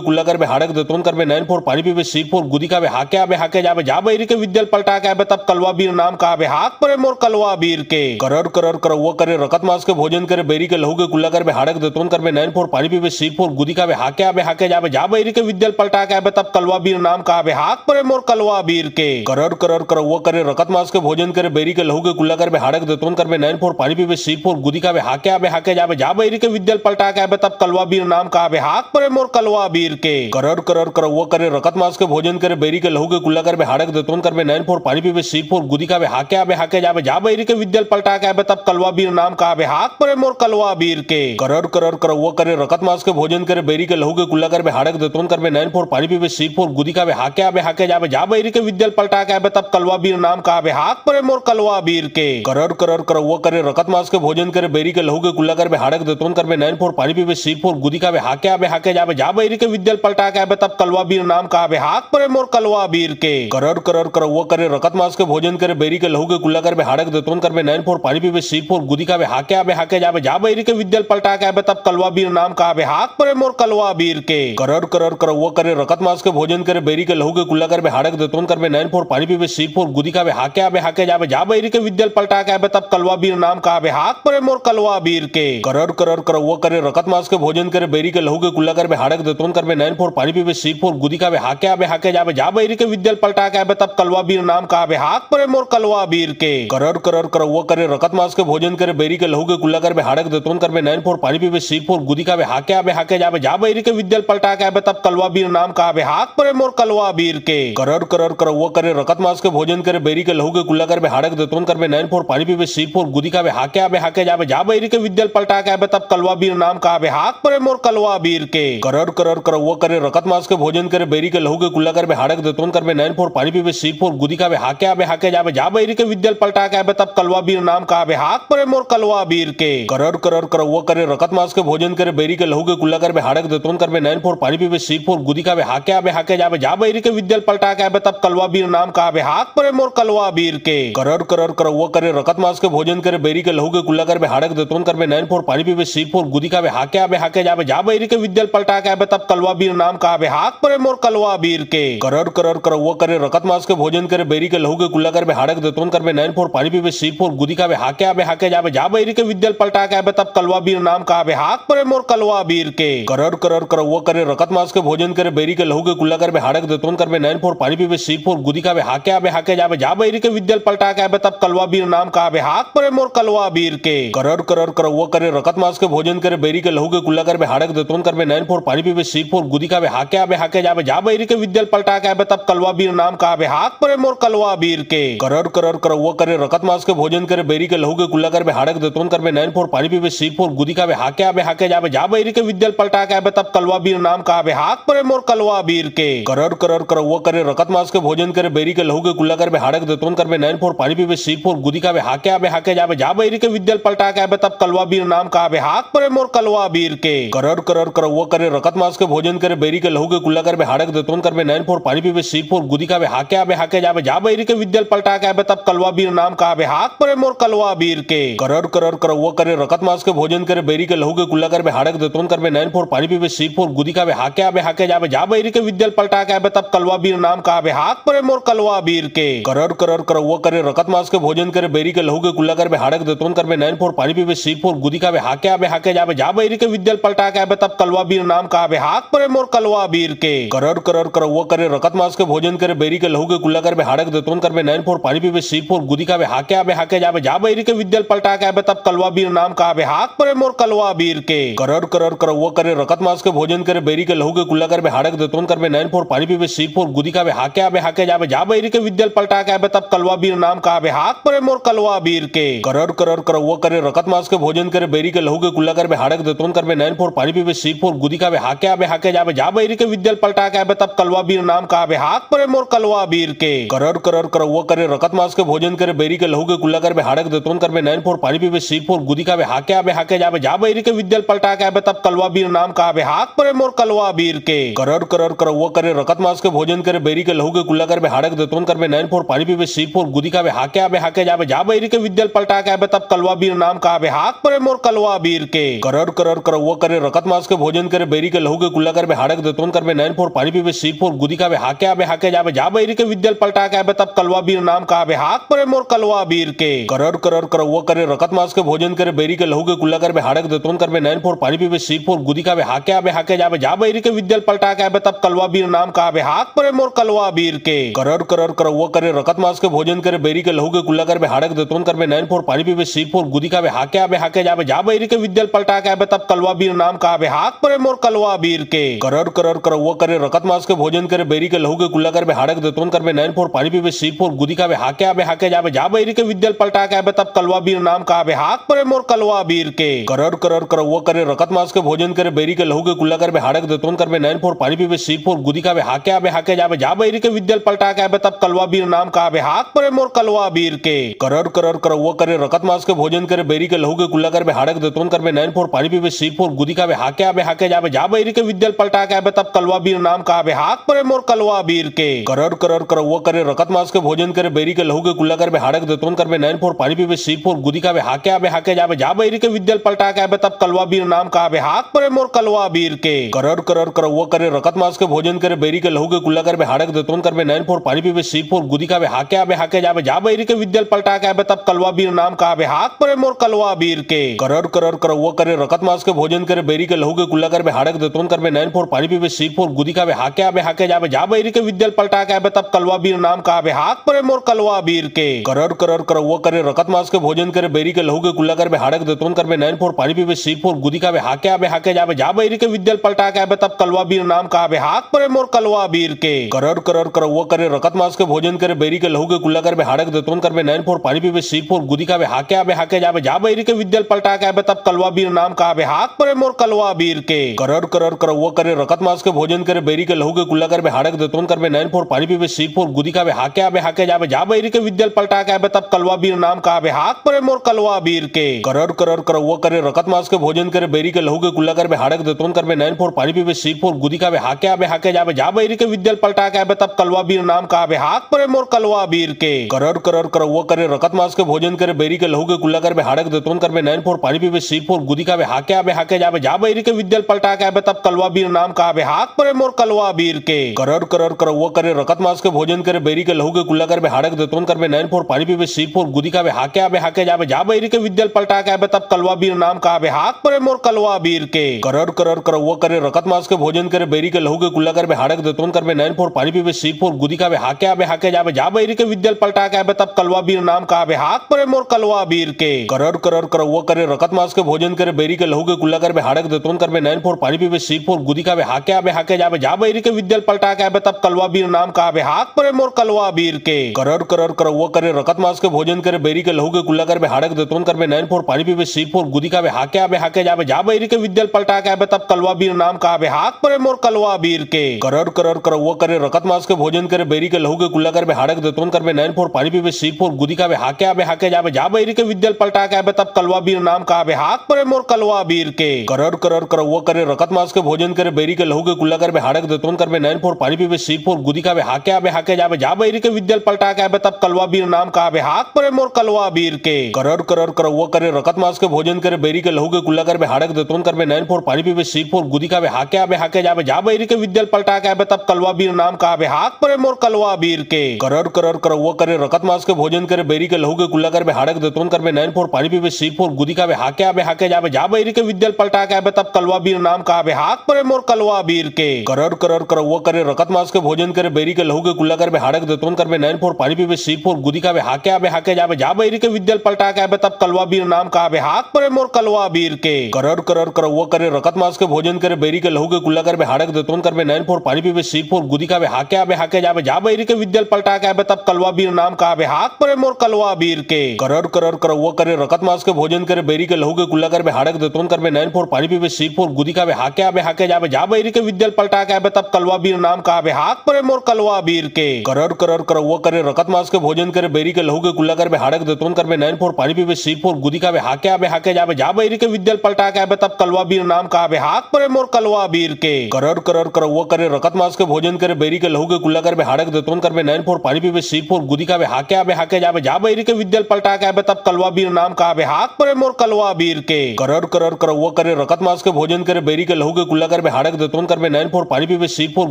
कुल्ला कर बे हाड़क दतोन कर बे नैन फोर पानी पीबे सीर फोर गुदी का बे हाके आबे हाके जाबे जा बैरी के विद्यल पलटा के आबे तब कलवा बीर नाम का आबे हाक परे मोर कलवा बीर के करर करर कर वो करे रकत मास के भोजन करे बेरी के लहू के कुल्ला कर बे हाड़क दतोन कर बे नैन फोर पानी पीबे सीर फोर गुदी का बे हाके आबे हाके जाबे जा बैरी के विद्यल पलटा के आबे तब कलवा बीर नाम का आबे हाक परे मोर कलवा बीर के करर करर कर वो करे रकत मास के भोजन करे बेरी के लहू के कुल्ला कर बे हाड़क दतोन कर बे नैन फोर पानी पीबे सीर फोर गुदी का बे हाके आबे हाके जाबे जा बैरी के विद्यल पलटा के आबे तब कलवा बीर नाम का आबे हाक परे मोर कलवा बीर के करर करर कर वो करे रकत मास के भोजन करे बेरी के लहू के कुल्ला कर बे हाड़क दतोन कर बे नैन फोर पानी पीबे सीर फोर गुदी का बे हाके आबे हाके जाबे जा बैरी के विद्यल पलटा के आबे तब कलवा बीर नाम का आबे हाक परे मोर कलवा बीर के करर करर कर वो करे रकत मास के भोजन करे बेरी के लहू के कुल्ला कर बे हाड़क दतोन कर बे नैन फोर पानी पीबे सीर फोर गुदी का बे हाके आबे हाके जाबे जा बैरी के विद्यल पलटा के आबे तब कलवा बीर नाम का आबे हाक परे मोर कलवा बीर के करर करर कर वो करे रकत मास के भोजन करे बेरी के लहू के कुल्ला कर बे हाड़क दतोन कर बे नैन फोर पानी पीबे सीर फोर गुदी का बे हाके आबे हाके जाबे जा बैरी के विद्यल पलटा के आबे तब कलवा बीर नाम का आबे हाक परे मोर कलवा बीर के करर करर कर वो करे रकत मास के भोजन करे बेरी के लहू के कुल्ला कर बे हाड़क दतोन कर बे नैन फोर पानी पीबे सीर फोर गुदी का बे हाके आबे हाके जाबे जा बैरी के विद्यल पलटा के आबे तब कलवा बीर नाम का आबे हाक परे मोर कलवा बीर के करर करर कर वो करे रकत मास के भोजन करे बेरी के लहू के कुल्ला कर बे हाड़क दतोन कर बे नैन फोर पानी पीबे सीर फोर गुदी का बे हाके आबे हाके जाबे जा बैरी के विद्यल पलटा के आबे तब कलवा बीर नाम का आबे हाक परे मोर कलवा बीर के करर करर कर वो करे रकत मास के भोजन करे बेरी के लहू के कुल्ला कर बे हाड़क दतोन कर बे नैन फोर पानी पीबे सीर फोर गुदी का बे हाके आबे हाके जाबे जा बैरी के विद्यल पलटा के आबे तब कलवा बीर नाम का आबे हाक परे मोर कलवा बीर के करर करर कर वो करे रकत मास के भोजन करे बेरी के लहू के कुल्ला कर बे हाड़क दतोन कर बे नैन फोर पानी पीबे सीर फोर गुदी का बे हाके आबे हाके जाबे जा बैरी के विद्यल पलटा के आबे तब कलवा बीर नाम का आबे हाक परे मोर कलवा बीर के करर करर कर वो करे रकत मास के भोजन करे बेरी के लहू के कुल्ला कर बे हाड़क दतोन कर बे नैन फोर पानी पीबे सीर फोर गुदी का बे हाके आबे हाके जाबे जा बैरी के विद्यल पलटा के आबे तब कलवा बीर नाम का आबे हाक परे मोर कलवा बीर के करर करर कर वो करे रकत मास के भोजन करे बेरी के लहू के कुल्ला कर बे हाड़क दतोन कर बे नैन फोर पानी पीबे सीर फोर गुदी का बे हाके आबे हाके जाबे जा बैरी के विद्यल पलटा के आबे तब कलवा बीर नाम का आबे हाक परे मोर कलवा बीर के करर करर कर वो करे रकत मास के भोजन करे बेरी के लहू के कुल्ला कर बे हाड़क दतोन कर बे नैन फोर पानी पीबे सीर फोर गुदी का बे हाके आबे हाके जाबे जा बैरी के विद्यल पलटा के आबे तब कलवा बीर नाम का आबे हाक परे मोर कलवा बीर के करर करर कर वो करे रकत मास के भोजन करे बेरी के लहू के कुल्ला कर बे हाड़क दतोन कर बे नैन फोर पानी पीबे सीर फोर गुदी का बे हाके आबे हाके जाबे जा बैरी के विद्यल पलटा के आबे तब कलवा बीर नाम का आबे हाक परे मोर कलवा बीर के करर करर कर वो करे रकत मास के भोजन करे बेरी के लहू के कुल्ला कर बे हाड़क दतोन कर बे नैन फोर पानी पीबे सीर फोर गुदी का बे हाके आबे हाके जाबे जा बैरी के विद्यल पलटा के आबे तब कलवा बीर नाम का आबे हाक परे मोर कलवा बीर के करर करर कर वो करे रकत मास के भोजन करे बेरी के लहू के कुल्ला कर बे हाड़क दतोन कर बे नैन फोर पानी पीबे सीर फोर गुदी का बे हाके आबे हाके जाबे जा बैरी के विद्यल पलटा के आबे तब कलवा बीर नाम का आबे हाक परे मोर कलवा बीर के करर करर कर वो करे रकत मास के भोजन करे बेरी के लहू के कुल्ला कर बे हाड़क दतोन कर बे नैन फोर पानी पीबे सीर फोर गुदी का बे हाके आबे हाके जाबे जा बैरी के विद्यल पलटा के आबे तब कलवा बीर नाम का आबे हाक परे मोर कलवा बीर के करर करर कर वो करे रकत मास के भोजन करे बेरी के लहू के कुल्ला कर बे हाड़क दतोन कर बे नैन फोर पानी पीबे सीर फोर गुदी का बे हाके आबे हाके जाबे जा बैरी के विद्यल पलटा के आबे तब कलवा बीर नाम का आबे हाक परे मोर कलवा बीर के करर करर कर वो करे रकत मास के भोजन करे बेरी के लहू के कुल्ला कर बे हाड़क दतोन कर बे नैन फोर पानी पीबे सीर फोर गुदी का बे हाके आबे हाके जाबे जा बैरी के विद्यल पलटा के आबे तब कलवा बीर नाम का आबे हाक परे मोर कलवा बीर के करर करर कर वो करे रकत मास के भोजन करे बेरी के लहू के कुल्ला कर बे हाड़क दतोन कर बे नैन फोर पानी पीबे सीर फोर गुदी का बे हाके आबे हाके जाबे जा बैरी के विद्यल पलटा के आबे तब कलवा बीर नाम का आबे हाक परे मोर कलवा बीर के करर करर कर वो करे रकत मास के भोजन करे बेरी के लहू के कुल्ला कर बे हाड़क दतोन कर बे नैन फोर पानी पीबे सीर फोर गुदी का बे हाके आबे हाके जाबे जा बैरी के विद्यल पलटा के आबे तब कलवा बीर नाम का आबे हाक परे मोर कलवा बीर बीर के करर करर कर वो करे रकत मास के भोजन करे बेरी के लहू के कुल्ला कर बे हाड़क दतोन कर बे नैन फोर पानी पीबे सीर फोर गुदी का बे हाके आबे हाके जाबे जा बैरी के विद्यल पलटा के आबे तब कलवा बीर नाम का आबे हाक परे मोर कलवा बीर के करर करर कर वो करे रकत मास के भोजन करे बेरी के लहू के कुल्ला कर बे हाड़क दतोन कर बे नैन फोर पानी पीबे सीर फोर गुदी का बे हाके आबे हाके जाबे जा बैरी के विद्यल पलटा के आबे तब कलवा बीर नाम का आबे हाक परे मोर कलवा बीर के करर करर कर वो करे रकत मास के भोजन करे बेरी के लहू के कुल्ला कर बे हाड़क दतोन कर बे नैन फोर पानी पीबे सीर फोर गुदी का बे हाके आबे हाके जाबे जा बैरी के विद्यल पलटा के आबे तब कलवा बीर नाम का आबे हाक परे मोर कलवा बीर के करर करर कर वो करे रकत मास के भोजन करे बेरी के लहू के कुल्ला कर बे हाड़क दतोन कर बे नैन फोर पानी पीबे सीर फोर गुदी का बे हाके आबे हाके जाबे जा बैरी के विद्यल पलटा के आबे तब कलवा बीर नाम का आबे हाक परे मोर कलवा बीर के करर करर कर वो करे रकत मास के भोजन करे बेरी के लहू के कुल्ला कर बे हाड़क दतोन कर बे नैन फोर पानी पीबे सीर फोर गुदी का बे हाके आबे हाके जाबे जा बैरी के विद्यल पलटा के आबे तब कलवा बीर नाम का आबे हाक परे मोर कलवा बीर के करर करर कर वो करे रकत मास के भोजन करे बेरी के लहू के कुल्ला कर बे हाड़क दतोन कर बे नैन फोर पानी पीबे सीर फोर गुदी का बे हाके आबे हाके जाबे जा बैरी के विद्यल पलटा के आबे तब कलवा बीर नाम का आबे हाक परे मोर कलवा बीर के करर करर कर वो करे रकत मास के भोजन करे बेरी के लहू के कुल्ला कर बे हाड़क दतोन कर बे नैन फोर पानी पीबे सीर फोर गुदी का बे हाके आबे हाके जाबे जा बैरी के विद्यल पलटा के आबे तब कलवा बीर नाम का आबे हाक परे मोर कलवा बीर के करर करर कर वो करे रकत मास के भोजन करे बेरी के लहू के कुल्ला कर बे हाड़क दतोन कर बे नैन फोर पानी पीबे सीर फोर गुदी का बे हाके आबे हाके जाबे जा बैरी के विद्यल पलटा के आबे तब कलवा बीर नाम का आबे हाक परे मोर कलवा बीर के करर करर कर वो करे रकत मास के भोजन करे बेरी के लहू के कुल्ला कर बे हाड़क दतोन कर बे नैन फोर पानी पीबे सीर फोर गुदी का बे हाके आबे हाके जाबे जा बैरी के विद्यल पलटा के आबे तब कलवा बीर नाम का आबे हाक परे मोर कलवा बीर के करर करर कर वो करे रकत मास के भोजन करे बेरी के लहू के कुल्ला कर बे हाड़क दतोन कर बे नैन फोर पानी पीबे सीर फोर गुदी का बे हाके आबे हाके जाबे जा बैरी के विद्यल पलटा के आबे तब कलवा बीर नाम का आबे हाक परे मोर कलवा बीर के करर करर कर वो करे रकत मास के भोजन करे बेरी के लहू के कुल्ला कर बे हाड़क दतोन कर बे नैन फोर पानी पीबे सीर फोर गुदी का बे हाके आबे हाके जाबे जा बैरी के विद्यल पलटा के आबे तब कलवा बीर नाम का आबे हाक परे मोर कलवा बीर के करर करर कर वो करे रकत मास के भोजन करे बेरी के लहू के कुल्ला कर बे हाड़क दतोन कर बे नैन फोर पानी पीबे सीर फोर गुदी का बे हाके आबे हाके जाबे जा बैरी के विद्यल पलटा के आबे तब कलवा बीर नाम का आबे हाक परे मोर कलवा बीर के करर करर कर वो करे रकत मास के भोजन करे बेरी के लहू के कुल्ला कर बे हाड़क दतोन कर बे नैन फोर पानी पीबे सीर फोर गुदी का बे हाके आबे हाके जाबे जा बैरी के विद्यल पलटा के आबे तब कलवा बीर नाम का आबे हाक परे मोर कलवा बीर के करर करर कर वो करे रकत मास के भोजन करे बेरी के लहू के कुल्ला कर बे हाड़क दतोन कर बे नैन फोर पानी पीबे सीर फोर गुदी का बे हाके आबे हाके जाबे जा बैरी के विद्यल पलटा के आबे तब कलवा बीर नाम का आबे हाक परे मोर कलवा बीर के करर करर कर वो करे रकत मास के भोजन करे बेरी के लहू के कुल्ला कर बे हाड़क दतोन कर बे नैन फोर पानी पीबे सीर फोर गुदी का बे हाके आबे हाके जाबे जा बैरी के विद्यल पलटा के आबे तब कलवा बीर नाम का आबे हाक परे मोर कलवा बीर के करर करर कर वो करे रकत मास के भोजन करे बेरी के लहू के कुल्ला कर बे हाड़क दतोन कर बे नैन फोर पानी पीबे सीर फोर गुदी का बे हाके आबे हाके जाबे जा बैरी के विद्यल पलटा के आबे तब कलवा बीर नाम का आबे हाक परे मोर कलवा बीर के करर करर कर वो करे रकत मास के भोजन करे बेरी के लहू के कुल्ला कर बे हाड़क दतोन कर बे नैन फोर पानी पीबे सीर फोर गुदी का बे हाके आबे हाके जाबे जा बैरी के विद्यल पलटा के आबे तब कलवा बीर नाम का आबे हाक परे मोर कलवा बीर के करर करर कर वो करे रकत मास के भोजन करे बेरी के लहू के कुल्ला कर बे हाड़क दतोन कर बे नैन फोर पानी पीबे सीर फोर गुदी का बे हाके आबे हाके जाबे जा बैरी के विद्यल पलटा के आबे तब कलवा बीर नाम का आबे हाक परे मोर कलवा बीर के करर करर कर वो करे रकत मास के भोजन करे बेरी के लहू के कुल्ला कर बे हाड़क दतोन कर बे नैन फोर पानी पीबे सीर फोर गुदी का बे हाके आबे हाके जाबे जा बैरी के विद्यल पलटा के आबे तब कलवा बीर नाम का आबे हाक परे मोर कलवा बीर के करर करर कर वो करे रकत मास के भोजन करे बेरी के लहू के कुल्ला कर बे हाड़क दतोन कर बे नैन फोर पानी पीबे सीर फोर गुदी का बे हाके आबे हाके जाबे जा बैरी के विद्यल पलटा के आबे तब कलवा बीर नाम का आबे हाक परे मोर कलवा बीर के करर करर कर वो करे रकत मास के भोजन करे बेरी के लहू के कुल्ला कर बे हाड़क दतोन कर बे नैन फोर पानी पीबे सीर फोर गुदी का बे हाके आबे हाके जाबे जा बैरी के विद्यल पलटा के आबे तब कलवा बीर नाम का आबे हाक परे मोर कलवा बीर के करर करर कर वो करे रकत मास के भोजन करे बेरी के लहू के कुल्ला कर बे हाड़क दतोन कर बे नैन फोर पानी पीबे सीर फोर गुदी का बे हाके आबे हाके जाबे जा बैरी के विद्यल पलटा के आबे तब कलवा बीर नाम का आबे हाक परे मोर कलवा बीर के करर करर कर वो करे रकत मास के भोजन करे बेरी के लहू के कुल्ला कर बे हाड़क दतोन कर बे नैन फोर पानी पीबे सीर फोर गुदी का बे हाके आबे हाके जाबे जा बैरी के विद्यल पलटा के आबे तब कलवा बीर नाम का आबे हाक परे मोर कलवा बीर के करर करर कर वो करे रकत मास के भोजन करे बेरी के लहू के कुल्ला कर बे हाड़क दतोन कर बे नैन फोर पानी पीबे सीर फोर गुदी का बे हाके आबे हाके जाबे जा बैरी के विद्यल पलटा के आबे तब कलवा बीर नाम का आबे हाक परे मोर कलवा बीर के करर करर कर वो करे रकत मास के भोजन करे बेरी के लहू के कुल्ला कर बे हाड़क दतोन कर बे नैन फोर पानी पीबे सीर फोर गुदी का बे हाके आबे हाके जाबे जा बैरी के विद्यल पलटा के आबे तब कलवा बीर नाम का आबे हाक परे मोर कलवा बीर के करर करर कर वो करे रकत मास के भोजन करे बेरी के लहू के कुल्ला कर बे हाड़क दतोन कर बे नैन फोर पानी पीबे सीर फोर गुदी का बे हाके आबे हाके जाबे जा बैरी के विद्यल पलटा के आबे तब कलवा बीर नाम का आबे हाक परे मोर कलवा बीर के करर करर कर वो करे रकत मास के भोजन करे बेरी के लहू के कुल्ला कर बे हाड़क दतोन कर बे नैन फोर पानी पीबे सीर फोर गुदी का बे हाके आबे हाके जाबे जा बैरी के विद्यल पलटा के आबे तब कलवा बीर नाम का आबे हाक परे मोर कलवा बीर के करर करर करौआ करे रकत मास के भोजन करे बेरी के लहू के कुल्ला कर बे हाड़क देतोन कर बे नैन फोर पानी पीबे सीर फोर गुदी का बे हाके आबे हाके जाबे जा बैरी के विद्यल पलटा के आबे तब कलवा बीर नाम का आबे हाक परे मोर कलवा बीर के करर करर करौआ करे रकत मास के भोजन करे बेरी के लहू के कुल्ला कर बे हाड़क देतोन कर बे नैन फोर पानी पीबे सीर फोर गुदी का बे हाके आबे हाके जाबे जा बैरी के विद्यल पलटा के आबे तब कलवा बीर नाम का आबे हाक परे मोर कलवा बीर के करर करर करौआ करे रकत मास के भोजन करे बेरी के लहू के कुल्ला कर बे हाड़क देतोन कर बे नैन फोर पानी पीबे सीर फोर गुदी का बे हाके आबे हाके जाबे जा बैरी के विद्यल पलटा के आबे तब कलवा बीर नाम का आबे हाक परे मोर कलवा बीर के करर करर करौआ करे रकत मास के भोजन करे बेरी के लहू के कुल्ला कर बे हाड़क देतोन कर बे नैन फोर पानी पीबे सीर फोर गुदी का बे हाके आबे हाके जाबे जा बैरी के विद्यल पलटा के आबे तब कलवा बीर नाम का आबे हाक परे मोर कलवा बीर के करर करर करौआ करे रकत मास के भोजन करे बेरी के लहू के कुल्ला कर बे हाड़क देतोन कर बे नैन फोर पानी पीबे सीर फोर गुदी का बे हाके आबे हाके जाबे जा बैरी के विद्यल पलटा के आबे तब कलवा बीर नाम का आबे हाक परे मोर कलवा बीर के करर करर करौआ करे रकत मास के भोजन करे बेरी के लहू के कुल्ला कर बे हाड़क देतोन कर बे नैन फोर पानी पीबे सीर फोर गुदी का बे हाके आबे हाके जाबे जा बैरी के विद्यल पलटा के आबे तब कलवा बीर नाम का आबे हाक परे मोर कलवा बीर के करर करर करौआ करे रकत मास के भोजन करे बेरी के लहू के कुल्ला कर बे हाड़क देतोन कर बे नैन फोर पानी पीबे सीर फोर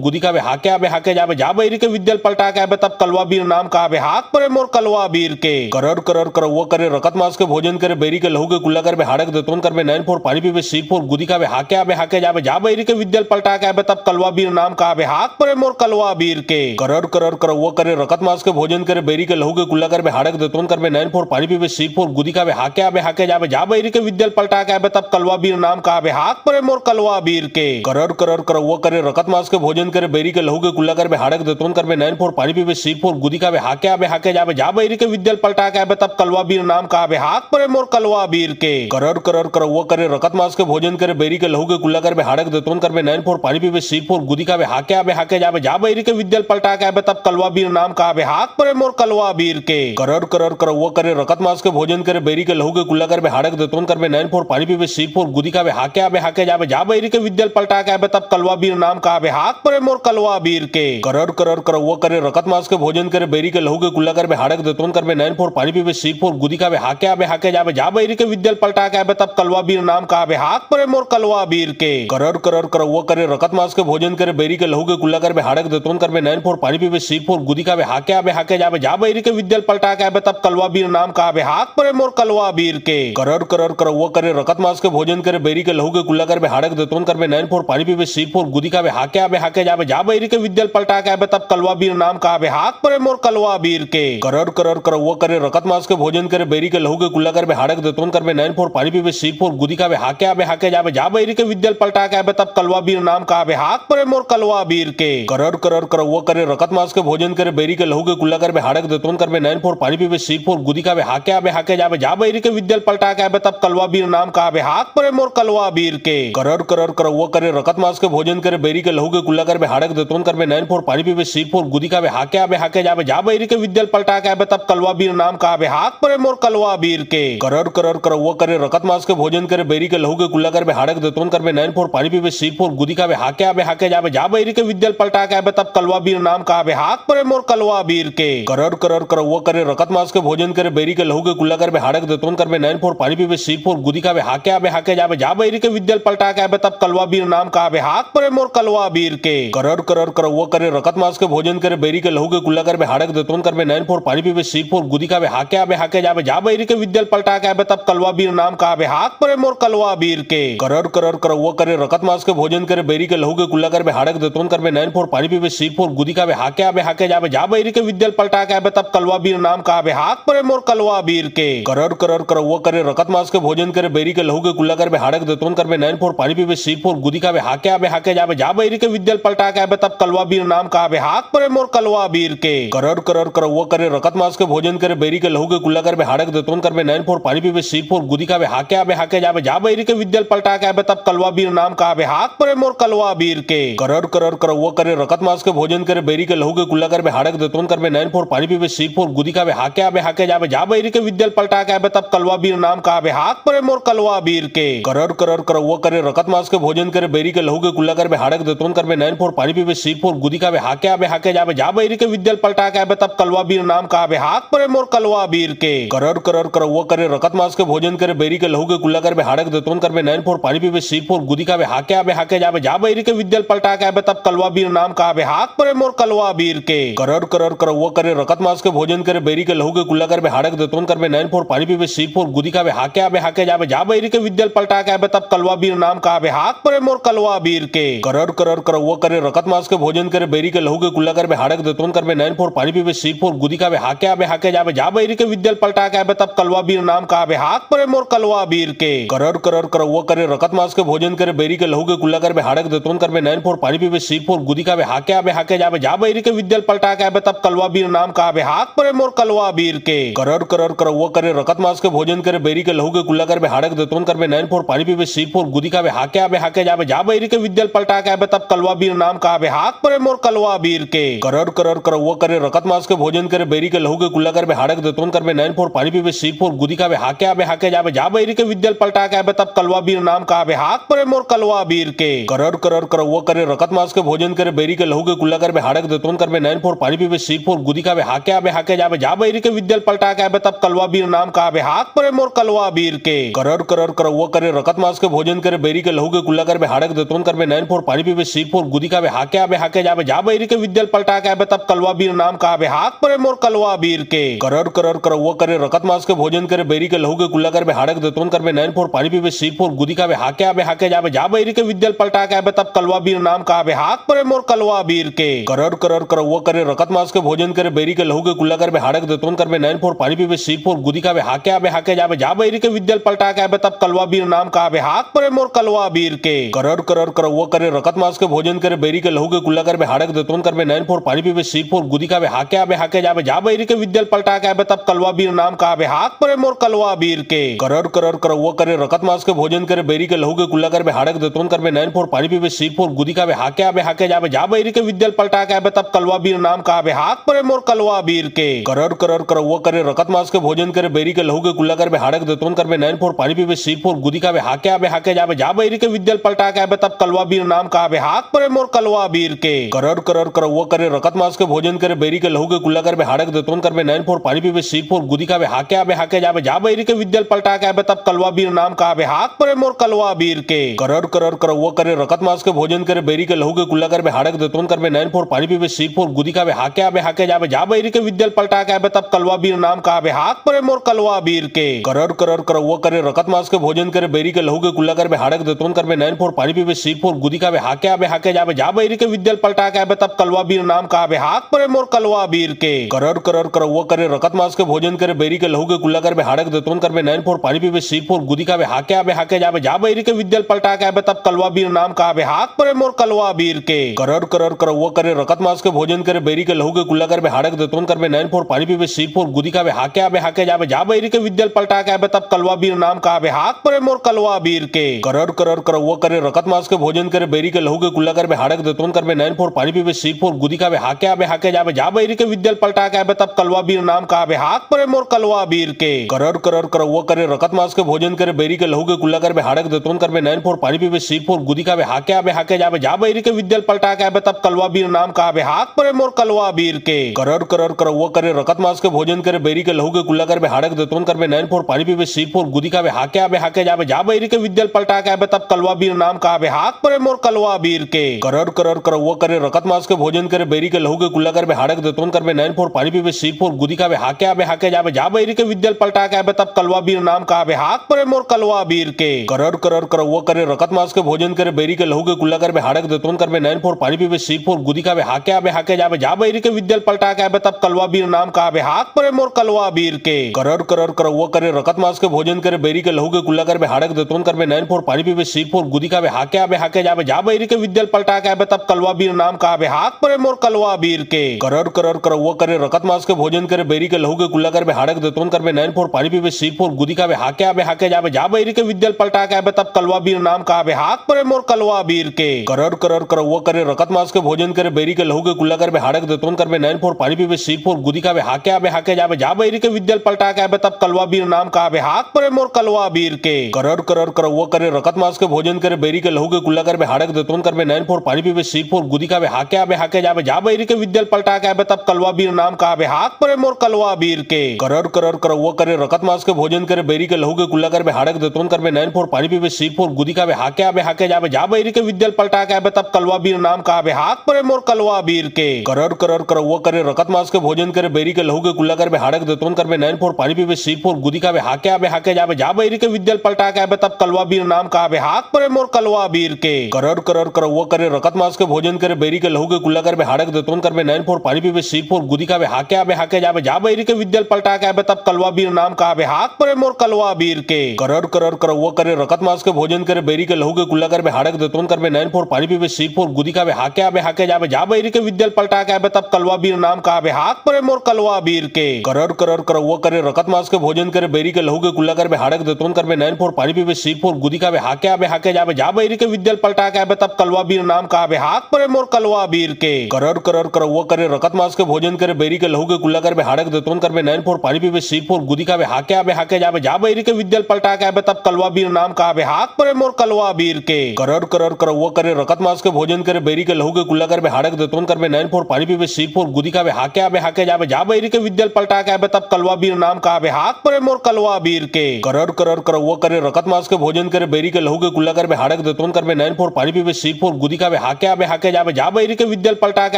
गुदी का बे हाके आबे हाके जाबे जा बैरी के विद्यल पलटा के आबे तब कलवा बीर नाम का आबे हाक परे मोर कलवा बीर के करर करर करौआ करे रकत मास के भोजन करे बेरी के लहू के कुल्ला कर बे हाड़क देतोन कर बे नैन फोर पानी पीबे सीर फोर गुदी का बे हाके आबे हाके जाबे जा बैरी के विद्यल पलटा के आबे तब कलवा बीर नाम का आबे हाक परे मोर कलवा बीर के करर करर करौआ करे रकत मास के भोजन करे बेरी के लहू के कुल्ला कर बे हाड़क देतोन कर बे नैन फोर पानी पीबे सीर फोर गुदी का बे हाके आबे हाके जाबे जा बैरी के विद्यल पलटा के आबे तब कलवा बीर नाम का आबे हाक परे मोर कलवा बीर के करर करर करौआ करे रकत मास के भोजन करे बेरी के लहू के कुल्ला कर बे हाड़क देतोन कर बे नैन फोर पानी पीबे सीर फोर गुदी का बे हाके आबे हाके जाबे जा बैरी के विद्यल पलटा के आबे तब कलवा बीर नाम का आबे हाक परे मोर कलवा बीर के करर करर करौआ करे रकत मास के भोजन करे बेरी के लहू के कुल्ला कर बे हाड़क देतोन कर बे नैन फोर पानी पीबे सीर फोर गुदी का बे हाके आबे हाके जाबे जा बैरी के विद्यल पलटा के आबे तब कलवा बीर नाम का आबे हाक परे मोर कलवा बीर के करर करर करौआ करे रकत मास के भोजन करे बेरी के लहू के कुल्ला कर बे हाड़क देतोन कर बे नैन फोर पानी पीबे सीर फोर गुदी का बे हाके आबे हाके जाबे जा बैरी के विद्यल पलटा के आबे तब कलवा बीर नाम का आबे हाक परे मोर कलवा बीर के करर करर करौआ करे रकत मास के भोजन करे बेरी के लहू के कुल्ला कर बे हाड़क देतोन कर बे नैन फोर पानी पीबे सीर फोर गुदी का बे हाके आबे हाके जाबे जा बैरी के विद्यल पलटा के आबे तब कलवा बीर नाम का आबे हाक परे मोर कलवा बीर के करर करर करौआ करे रकत मास के भोजन करे बेरी के लहू के कुल्ला कर बे हाड़क देतोन कर बे नैन फोर पानी पीबे सीर फोर गुदी का बे हाके आबे हाके जाबे जा बैरी के विद्यल पलटा के आबे तब कलवा बीर नाम का आबे हाक परे मोर कलवा बीर के करर करर करौआ करे रकत मास के भोजन करे बेरी के लहू के कुल्ला कर बे हाड़क देतोन कर बे नैन फोर पानी पीबे सीर फोर गुदी का बे हाके आबे हाके जाबे जा बैरी के विद्यल पलटा के आबे तब कलवा बीर नाम का आबे हाक परे मोर कलवा बीर के करर करर करौआ करे रकत मास के भोजन करे बेरी के लहू के कुल्ला कर बे हाड़क देतोन कर बे नैन फोर पानी पीबे सीर फोर गुदी का बे हाके आबे हाके जाबे जा बैरी के विद्यल पलटा के आबे तब कलवा बीर नाम का आबे हाक परे मोर कलवा बीर के करर करर करौआ करे रकत मास के भोजन करे बेरी के लहू के कुल्ला कर बे हाड़क देतोन कर बे नैन फोर पानी पीबे सीर फोर गुदी का बे हाके आबे हाके जाबे जा बैरी के विद्यल पलटा के आबे तब कलवा बीर नाम का आबे हाक परे मोर कलवा बीर के करर करर करौआ करे रकत मास के भोजन करे बेरी के लहू के कुल्ला कर बे हाड़क देतोन कर बे नैन फोर पानी पीबे सीर फोर गुदी का बे हाके आबे हाके जाबे जा बैरी के विद्यल पलटा के आबे तब कलवा बीर नाम का आबे हाक परे मोर कलवा बीर के करर करर करौआ करे रकत मास के भोजन करे बेरी के लहू के कुल्ला कर बे हाड़क देतोन कर बे नैन फोर पानी पीबे सीर फोर गुदी का बे हाके आबे हाके जाबे जा बैरी के विद्यल पलटा के आबे तब कलवा बीर नाम का आबे हाक परे मोर कलवा बीर के करर करर करौआ करे रकत मास के भोजन करे बेरी के लहू के कुल्ला कर बे हाड़क देतोन कर बे नैन फोर पानी पीबे सीर फोर गुदी का बे हाके आबे हाके जाबे जा बैरी के विद्यल पलटा के आबे तब कलवा बीर नाम का आबे हाक परे मोर कलवा बीर के करर करर करौआ करे रकत मास के भोजन करे बेरी के लहू के कुल्ला कर बे हाड़क देतोन कर बे नैन फोर पानी पीबे सीर फोर गुदी का बे हाके आबे हाके जाबे जा बैरी के विद्यल पलटा के आबे तब कलवा बीर नाम का आबे हाक परे मोर कलवा बीर के करर करर करौआ करे रकत मास के भोजन करे बेरी के लहू के कुल्ला कर बे हाड़क देतोन कर बे नैन फोर पानी पीबे सीर फोर गुदी का बे हाके आबे हाके जाबे जा बैरी के विद्यल पलटा के आबे तब कलवा बीर नाम का आबे हाक परे मोर कलवा बीर के करर करर करौआ करे रकत मास के भोजन करे बेरी के लहू के कुल्ला कर बे हाड़क देतोन कर बे नैन फोर पानी पीबे सीर फोर गुदी का बे हाके आबे हाके जाबे जा बैरी के विद्यल पलटा के आबे तब कलवा बीर नाम का आबे हाक परे मोर कलवा बीर के करर करर करौआ करे रकत मास के भोजन करे बेरी के लहू के कुल्ला कर बे हाड़क देतोन कर बे नैन फोर पानी पीबे सीर फोर गुदी का बे हाके आबे हाके जाबे जा बैरी के विद्यल पलटा के आबे तब कलवा बीर नाम का आबे हाक परे मोर कलवा बीर के करर करर करौआ करे रकत मास के भोजन करे बेरी के लहू के कुल्ला कर बे हाड़क देतोन कर बे नैन फोर पानी पीबे सीर फोर गुदी का बे हाके आबे हाके जाबे जा बैरी के विद्यल पलटा के आबे तब कलवा बीर नाम का आबे हाक परे मोर कलवा बीर के करर करर करौआ करे रकत मास के भोजन करे बेरी के लहू के कुल्ला कर बे हाड़क देतोन कर बे नैन फोर पानी पीबे सीर फोर गुदी का बे हाके आबे हाके जाबे जा बैरी के विद्यल पलटा के आबे तब कलवा बीर नाम का आबे हाक परे मोर कलवा बीर के करर करर करौआ करे रकत मास के भोजन करे बेरी के लहू के कुल्ला कर बे हाड़क देतोन कर बे नैन फोर पानी पीबे सीर फोर गुदी का बे हाके आबे हाके जाबे जा बैरी के विद्यल पलटा के आबे तब कलवा बीर नाम का आबे हाक परे मोर कलवा बीर के करर करर कर वो करे रकत मास के भोजन करे बेरी के लहू के कुल्ला कर बे हाड़क देतोन कर बे नैन फोर पानी पीबे सीर फोर गुदी का बे हाके हाके जाबे जा बैरी के विद्यल पलटा के आबे तब कलवा बीर नाम का बे हाक परे मोर कलवा बीर के करर करर कर वो करे रकत मास के भोजन करे बेरी के लहू के कुल्ला कर बे हाड़क देतोन कर बे नैन फोर पानी पीबे सीर फोर गुदी का बे हाके जाबे जा बैरी के विद्यल पलटा के आबे तब कलवा बीर नाम का बे हाक परे मोर कलवा बीर के करर करर कर वो करे रकत मास के भोजन करे बेरी के लहू के कुल्ला कर बे हाड़क देतोन कर बे नैन फोर पानी पीबे सीर फोर गुदी का बे हाके जाबे जा बैरी के विद्यल पलटा के आबे तब कलवा बीर नाम का बे हाक परे मोर कलवा बीर के करर करर कर वो करे रकत मास के भोजन करे बेरी के लहू के कुल्ला कर बे हाड़क देतोन कर बे नैन फोर पानी पीबे सीर फोर गुदी का बे हाके जाबे जा बैरी के विद्यल पलटा के आबे तब कलवा बीर नाम का बे हाक परे मोर कलवा बीर के करर करर कर वो करे रकत मास के भोजन करे बेरी के लहू के कुल्ला कर बे हाड़क देतोन कर बे नैन फोर पानी पीबे सीर फोर गुदी का बे हाके जाबे जा बैरी के विद्यल पलटा के आबे तब कलवा बीर नाम का बे हाक परे मोर कलवा बीर के करर करर कर वो करे रकत मास के भोजन करे बेरी के लहू के कुल्ला कर बे हाड़क देतोन कर बे नैन फोर पानी पीबे सीर फोर गुदी का बे हाके जाबे जा बैरी के विद्यल पलटा के आबे तब कलवा बीर नाम का बे हाक परे मोर कलवा बीर के करर करर कर वो करे रकत मास के भोजन करे बेरी के लहू के कुल्ला कर बे हाड़क देतोन कर बे नैन फोर पानी पीबे सीर फोर गुदी का बे हाके जाबे जा बैरी के विद्यल पलटा के आबे तब कलवा बीर नाम का बे हाक परे मोर कलवा बीर के करर करर कर वो करे रकत मास के भोजन करे बेरी के लहू के कुल्ला कर बे हाड़क देतोन कर बे नैन फोर पानी पीबे सीर फोर गुदी का बे हाके जाबे जा बैरी के विद्यल पलटा के आबे तब कलवा बीर नाम का बे हाक परे मोर कलवा बीर के करर करर कर वो करे रकत मास के भोजन करे बेरी के लहू के कुल्ला कर बे हाड़क देतोन कर बे नैन फोर पानी पीबे सीर फोर गुदी का बे हाके जाबे जा बैरी के विद्यल पलटा के आबे तब कलवा बीर नाम का बे हाक परे मोर कलवा बीर के करर करर कर वो करे रकत मास के भोजन करे बेरी के लहू के कुल्ला कर बे हाड़क देतोन कर बे नैन फोर पानी पीबे सीर फोर गुदी का बे हाके जाबे जा बैरी के विद्यल पलटा के आबे तब कलवा बीर नाम का बे हाक परे मोर कलवा बीर के करर करर कर वो करे रकत मास के भोजन करे बेरी के लहू के कुल्ला कर बे हाड़क देतोन कर बे नैन फोर पानी पीबे सीर फोर गुदी का बे हाके जाबे जा बैरी के विद्यल पलटा के आबे तब कलवा बीर नाम का बे हाक परे मोर कलवा बीर के करर करर कर वो करे रकत मास के भोजन करे बेरी के लहू के कुल्ला कर बे हाड़क देतोन कर बे नैन फोर पानी पीबे सीर फोर गुदी का बे हाके जाबे जा बैरी के विद्यल पलटा के आबे तब कलवा बीर नाम का बे हाक परे मोर कलवा बीर के करर करर कर वो करे रकत मास के भोजन करे बेरी के लहू के कुल्ला कर बे हाड़क देतोन कर बे नैन फोर पानी पीबे सीर फोर गुदी का बे हाके जाबे जा बैरी के विद्यल पलटा के आबे तब कलवा बीर नाम का बे हाक परे मोर कलवा बीर के करर करर कर वो करे रकत मास के भोजन करे बेरी के लहू के कुल्ला कर बे हाड़क देतोन कर बे नैन फोर पानी पीबे सीर फोर गुदी का बे हाके जाबे जा बैरी के विद्यल पलटा के आबे तब कलवा बीर नाम का बे हाक परे मोर कलवा बीर के करर करर कर वो करे रकत मास के भोजन करे बेरी के लहू के कुल्ला कर बे हाड़क देतोन कर बे नैन फोर पानी पीबे सीर फोर गुदी का बे हाके जाबे जा बैरी के विद्यल पलटा के आबे तब कलवा बीर नाम का बे हाक परे मोर कलवा बीर के करर करर कर वो करे रकत मास के भोजन करे बेरी के लहू के कुल्ला कर बे हाड़क देतोन कर बे नैन फोर पानी पीबे सीर फोर गुदी का बे हाके जाबे जा बैरी के विद्यल पलटा के आबे तब कलवा बीर नाम का बे हाक परे मोर कलवा बीर के करर करर कर वो करे रकत मास के भोजन करे बेरी के लहू के कुल्ला कर बे हाड़क देतोन कर बे नैन फोर पानी पीबे सीर फोर गुदी का बे हाके जाबे जा बैरी के विद्यल पलटा के आबे तब कलवा बीर नाम का बे हाक परे मोर कलवा बीर के करर करर कर वो करे रकत मास के भोजन करे बेरी के लहू के कुल्ला कर बे हाड़क देतोन कर बे नैन फोर पानी पीबे सीर फोर गुदी का बे हाके जाबे जा बैरी के विद्यल पलटा के आबे तब कलवा बीर नाम का बे हाक परे मोर कलवा बीर के करर करर कर वो करे रकत मास के भोजन करे बेरी के लहू के कुल्ला कर बे हाड़क देतोन कर बे नैन फोर पानी पीबे सीर फोर गुदी का बे हाके जाबे जा बैरी के विद्यल पलटा के आबे तब कलवा बीर नाम का बे हाक परे मोर कलवा बीर के करर करर कर वो करे रकत मास के भोजन करे बेरी के लहू के कुल्ला कर बे हाड़क देतोन कर बे नैन फोर पानी पीबे सीर फोर गुदी का बे हाके जाबे जा बैरी के विद्यल पलटा के आबे तब कलवा बीर नाम का बे हाक परे मोर कलवा बीर के करर करर कर वो करे रकत मास के भोजन करे बेरी के लहू के कुल्ला कर बे हाड़क देतोन कर बे नैन फोर पानी पीबे सीर फोर गुदी का बे हाके जाबे जा बैरी के विद्यल पलटा के आबे तब कलवा बीर नाम का बे हाक परे मोर कलवा बीर के करर करर कर वो करे रकत मास के भोजन करे बेरी के लहू के कुल्ला कर बे हाड़क देतोन कर बे नैन फोर पानी पीबे सीर फोर गुदी का बे हाके जाबे जा बैरी के विद्यल पलटा के आबे तब कलवा बीर नाम का बे हाक परे मोर कलवा बीर के करर करर कर वो करे रकत मास के भोजन करे बेरी के लहू के कुल्ला कर बे हाड़क देतोन कर बे नैन फोर पानी पीबे सीर फोर गुदी का बे हाके जाबे जा बैरी के विद्यल पलटा के आबे तब कलवा बीर नाम का बे हाक परे मोर कलवा बीर के करर करर कर वो करे रकत मास के भोजन करे बेरी के लहू के कुल्ला कर बे हाड़क देतोन कर बे नैन फोर पानी पीबे सीर फोर गुदी का बे हाके जाबे जा बैरी के विद्यल पलटा के आबे तब कलवा बीर नाम का बे हाक परे मोर कलवा बीर के करर करर कर वो करे रकत मास के भोजन करे बेरी के लहू के कुल्ला कर बे हाड़क देतोन कर बे नैन फोर पानी पीबे सीर फोर गुदी का बे हाके जाबे जा बैरी के विद्यल पलटा के आबे तब कलवा बीर नाम का बे हाक परे मोर कलवा बीर के करर करर कर वो करे रकत मास के भोजन करे बेरी के लहू के कुल्ला कर बे हाड़क देतोन कर बे नैन फोर पानी पीबे सीर फोर गुदी का बे हाके जाबे जा बैरी के विद्यल पलटा के आबे तब कलवा बीर नाम का बे हाक परे मोर कलवा बीर के करर करर कर वो करे रकत मास के भोजन करे बेरी के लहू के कुल्ला कर बे हाड़क देतोन कर बे नैन फोर पानी पीबे सीर फोर गुदी का बे हाके जाबे जा बैरी के विद्यल पलटा के आबे तब कलवा बीर नाम का बे हाक परे मोर कलवा बीर के करर करर कर वो करे रकत मास के भोजन करे बेरी के लहू के कुल्ला कर बे हाड़क दे तोन कर बे नैन फोर पानी पीबे सीर फोर गुदी का बे हाके जाबे जा बैरी के विद्यल पलटा के आबे तब कलवा बीर नाम का बे हाक परे मोर कलवा बीर के करर करर कर वो करे रकत मास के भोजन करे बेरी के लहू के कुल्ला कर बे हाड़क दे तोन कर बे नैन फोर पानी पीबे सीर फोर गुदी का बे हाके जाबे जा बैरी के विद्यल पलटा के आबे तब कलवा बीर नाम का बे हाक परे मोर कलवा बीर के करर करर कर वो करे रकत मास के भोजन करे बेरी के लहू के कुल्ला कर बे हाड़क दे तोन कर बे नैन फोर पानी पीबे सीर फोर गुदी का बे हाके जाबे जा बैरी के विद्यल पलटा के आबे तब कलवा बीर नाम का बे हाक परे मोर कलवा बीर के करर करर कर वो करे रकत मास के भोजन करे बेरी के लहू के कुल्ला कर बे हाड़क दे तोन कर बे नैन फोर पानी पीबे सीर फोर गुदी का बे हाके जाबे जा बैरी के विद्यल पलटा के आबे तब कलवा बीर नाम का बे हाक परे मोर कलवा बीर के करर करर कर वो करे रकत मास के भोजन करे बेरी के लहू के कुल्ला कर बे हाड़क दे तोन कर बे नैन फोर पानी पीबे सीर फोर गुदी का बे हाके जाबे जा बैरी के विद्यल पलटा के आबे तब कलवा बीर नाम का बे हाक परे मोर कलवा बीर के करर करर कर वो करे रकत मास के भोजन करे बेरी के लहू के कुल्ला कर बे हाड़क दे तोन कर बे नैन फोर पानी पीबे सीर फोर गुदी का बे हाके जाबे जा बैरी के विद्यल पलटा के आबे तब कलवा बीर नाम का बे हाक परे मोर कलवा बीर के करर करर कर वो करे रकत मास के भोजन करे बेरी के लहू के कुल्ला कर बे हाड़क दे तोन कर बे नैन फोर पानी पीबे सीर फोर गुदी का बे हाके जाबे जा बैरी के विद्यल पलटा के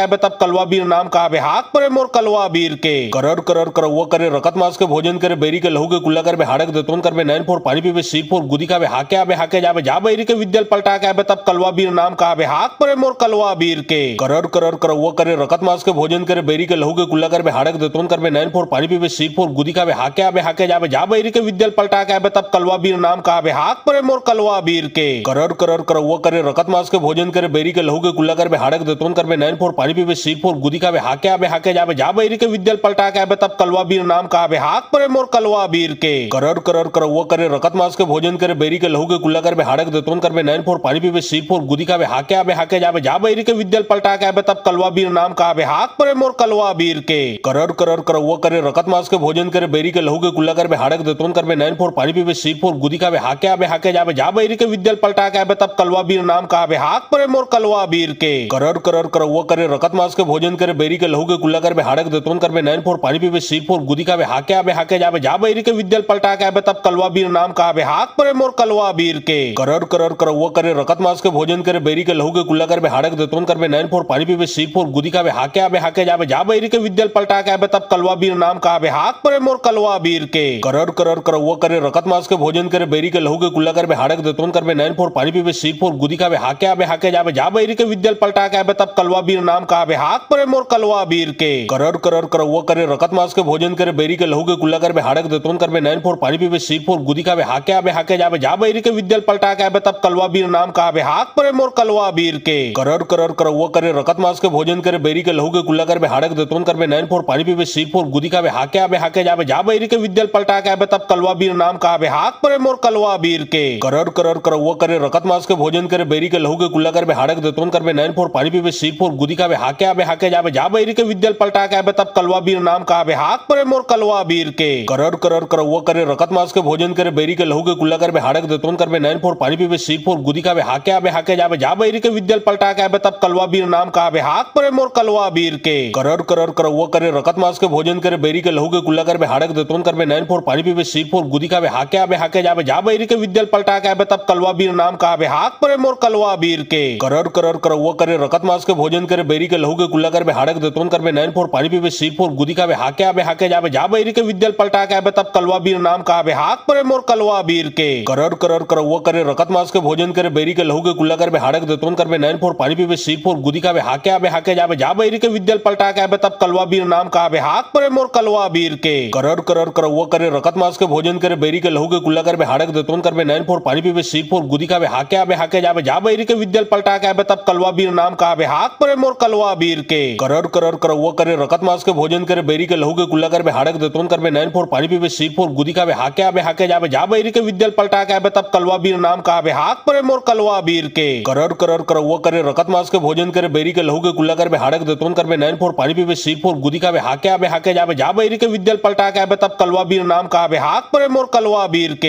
आबे तब कलवा बीर नाम का बे हाक परे मोर कलवा बीर के करर करर कर वो करे रकत मास के भोजन करे बेरी के लहू के कुल्ला कर बे हाड़क दे तोन कर बे नैन फोर पानी पीबे सीर फोर गुदी का बे हाके जाबे जा बैरी के विद्यल पलटा के आबे तब कलवा बीर नाम का बे हाक परे मोर कलवा बीर के करर करर कर वो करे रकत मास के भोजन करे बेरी के लहू के कुल्ला कर बे हाड़क दे तोन कर बे नैन फोर पानी पीबे सीर फोर गुदी का बे हाके जाबे जा बैरी के विद्यल पलटा के आबे तब कलवा बीर नाम का बे हाक परे मोर कलवा बीर के करर करर कर वो करे रकत मास के भोजन करे बेरी के लहू के कुल्ला कर बे हाड़क दे तोन कर बे नैन फोर पानी पीबे सीर फोर गुदी का बे हाके जाबे जा बैरी के विद्यल पलटा के आबे तब कलवा बीर नाम का बे हाक परे मोर कलवा बीर के करर करर कर वो करे रकत मास के भोजन करे बेरी के लहू के कुल्ला कर बे हाड़क दे तोन कर बे नैन फोर पानी पीबे सीर फोर गुदी का बे हाके जाबे जा बैरी के विद्यल पलटा के आबे तब कलवा बीर नाम का बे हाक परे मोर कलवा बीर के करर करर कर वो करे रकत मास के भोजन करे बेरी के लहू के कुल्ला कर बे हाड़क दे तोन कर बे नैन फोर पानी पीबे सीर फोर गुदी का बे हाके जाबे जा बैरी के विद्यल पलटा के आबे तब कलवा बीर नाम का बे हाक परे मोर कलवा बीर के करर करर कर वो करे रकत मास के भोजन करे बेरी के लहू के कुल्ला कर बे हाड़क दे तोन कर बे नैन फोर पानी पीबे सीर फोर गुदी का बे हाके जाबे जा बैरी के विद्यल पलटा के आबे तब कलवा बीर नाम का बे हाक परे मोर कलवा बीर के करर करर कर वो करे रकत मास के भोजन करे बेरी के लहू के कुल्ला कर बे हाड़क दे तोन कर बे नैन फोर पानी पीबे सीर फोर गुदी का बे हाके जाबे जा बैरी के विद्यल पलटा के आबे तब कलवा बीर नाम का बे हाक परे मोर कलवा बीर के करर करर कर वो करे रकत मास के भोजन करे बेरी के लहू के कुल्ला कर बे हाड़क दे तोन कर बे नैन फोर पानी पीबे सीर फोर गुदी का बे हाके जाबे जा बैरी के विद्यल पलटा के आबे तब कलवा बीर नाम का बे हाक परे मोर कलवा बीर के करर करर कर वो करे रकत मास के भोजन करे बेरी के लहू के कुल्ला कर बे हाड़क दे तोन कर बे नैन फोर पानी पीबे सीर फोर गुदी का बे हाके जाबे जा बैरी के विद्यल पलटा के आबे तब कलवा बीर नाम का बे हाक परे मोर कलवा बीर के करर करर कर वो करे रकत मास के भोजन करे बेरी के लहू के कुल्ला कर बे हाड़क दे तोन कर बे नैन फोर पानी पीबे सीर फोर गुदी का बे हाके जाबे जा बैरी के विद्यल पलटा के आबे तब कलवा बीर नाम का बे हाक परे मोर कलवा बीर के करर करर कर वो करे रकत मास के भोजन करे बेरी के लहू के कुल्ला कर बे हाड़क दे तोन कर बे नैन फोर पानी पीबे सीर फोर गुदी का बे हाके जाबे जा बैरी के विद्यल पलटा के आबे तब कलवा बीर नाम का बे हाक परे मोर कलवा बीर के करर करर कर वो करे रकत मास के भोजन करे बेरी के लहू के कुल्ला कर बे हाड़क दे तोन कर बे नैन फोर पानी पीबे सीर फोर गुदी का बे हाके जाबे जा बैरी के विद्यल पलटा के आबे तब कलवा बीर नाम का बे हाक परे मोर कलवा बीर के करर करर कर वो करे रकत मास के भोजन करे बेरी के लहू के कुल्ला कर बे हाड़क दे तोन कर बे नैन फोर पानी पीबे सीर फोर गुदी का बे हाके जाबे जा बैरी के विद्यल पलटा के आबे तब कलवा बीर नाम का बे हाक परे मोर कलवा बीर के करर करर कर वो करे रकत मास के भोजन करे बेरी के लहू के कुल्ला कर बे हाड़क दे तोन कर बे नैन फोर पानी पीबे सीर फोर गुदी का बे हाके जाबे जा बैरी के विद्यल पलटा के आबे तब कलवा बीर नाम का बे हाक परे मोर कलवा बीर के करर करर कर वो करे रकत मास के भोजन करे बेरी के लहू के कुल्ला कर बे हाड़क दे तोन कर बे नैन फोर पानी पीबे सीर फोर गुदी का बे हाके जाबे जा बैरी के विद्यल पलटा के आबे तब कलवा बीर नाम का बे हाक परे मोर कलवा बीर के करर करर कर वो करे रकत मास के भोजन करे बेरी के लहू के कुल्ला कर बे हाड़क दे तोन कर बे नैन फोर पानी पीबे सीर फोर गुदी का बे हाके जाबे जा बैरी के विद्यल पलटा के आबे तब कलवा बीर नाम का बे हाक परे मोर कलवा बीर के करर करर कर वो करे रकत मास के भोजन करे बेरी के लहू के कुल्ला कर बे हाड़क दे तोन कर बे नैन फोर पानी पीबे सीर फोर गुदी का बे हाके जाबे जा बैरी के विद्यल पलटा के आबे तब कलवा बीर नाम का बे हाक परे मोर कलवा बीर के करर करर कर वो करे रकत मास के भोजन करे बेरी के लहू के कुल्ला कर बे हाड़क दे तोन कर बे नैन फोर पानी पीबे सीर फोर गुदी का बे हाके जाबे जा बैरी के विद्यल पलटा के आबे तब कलवा बीर नाम का बे हाक परे मोर कलवा बीर के।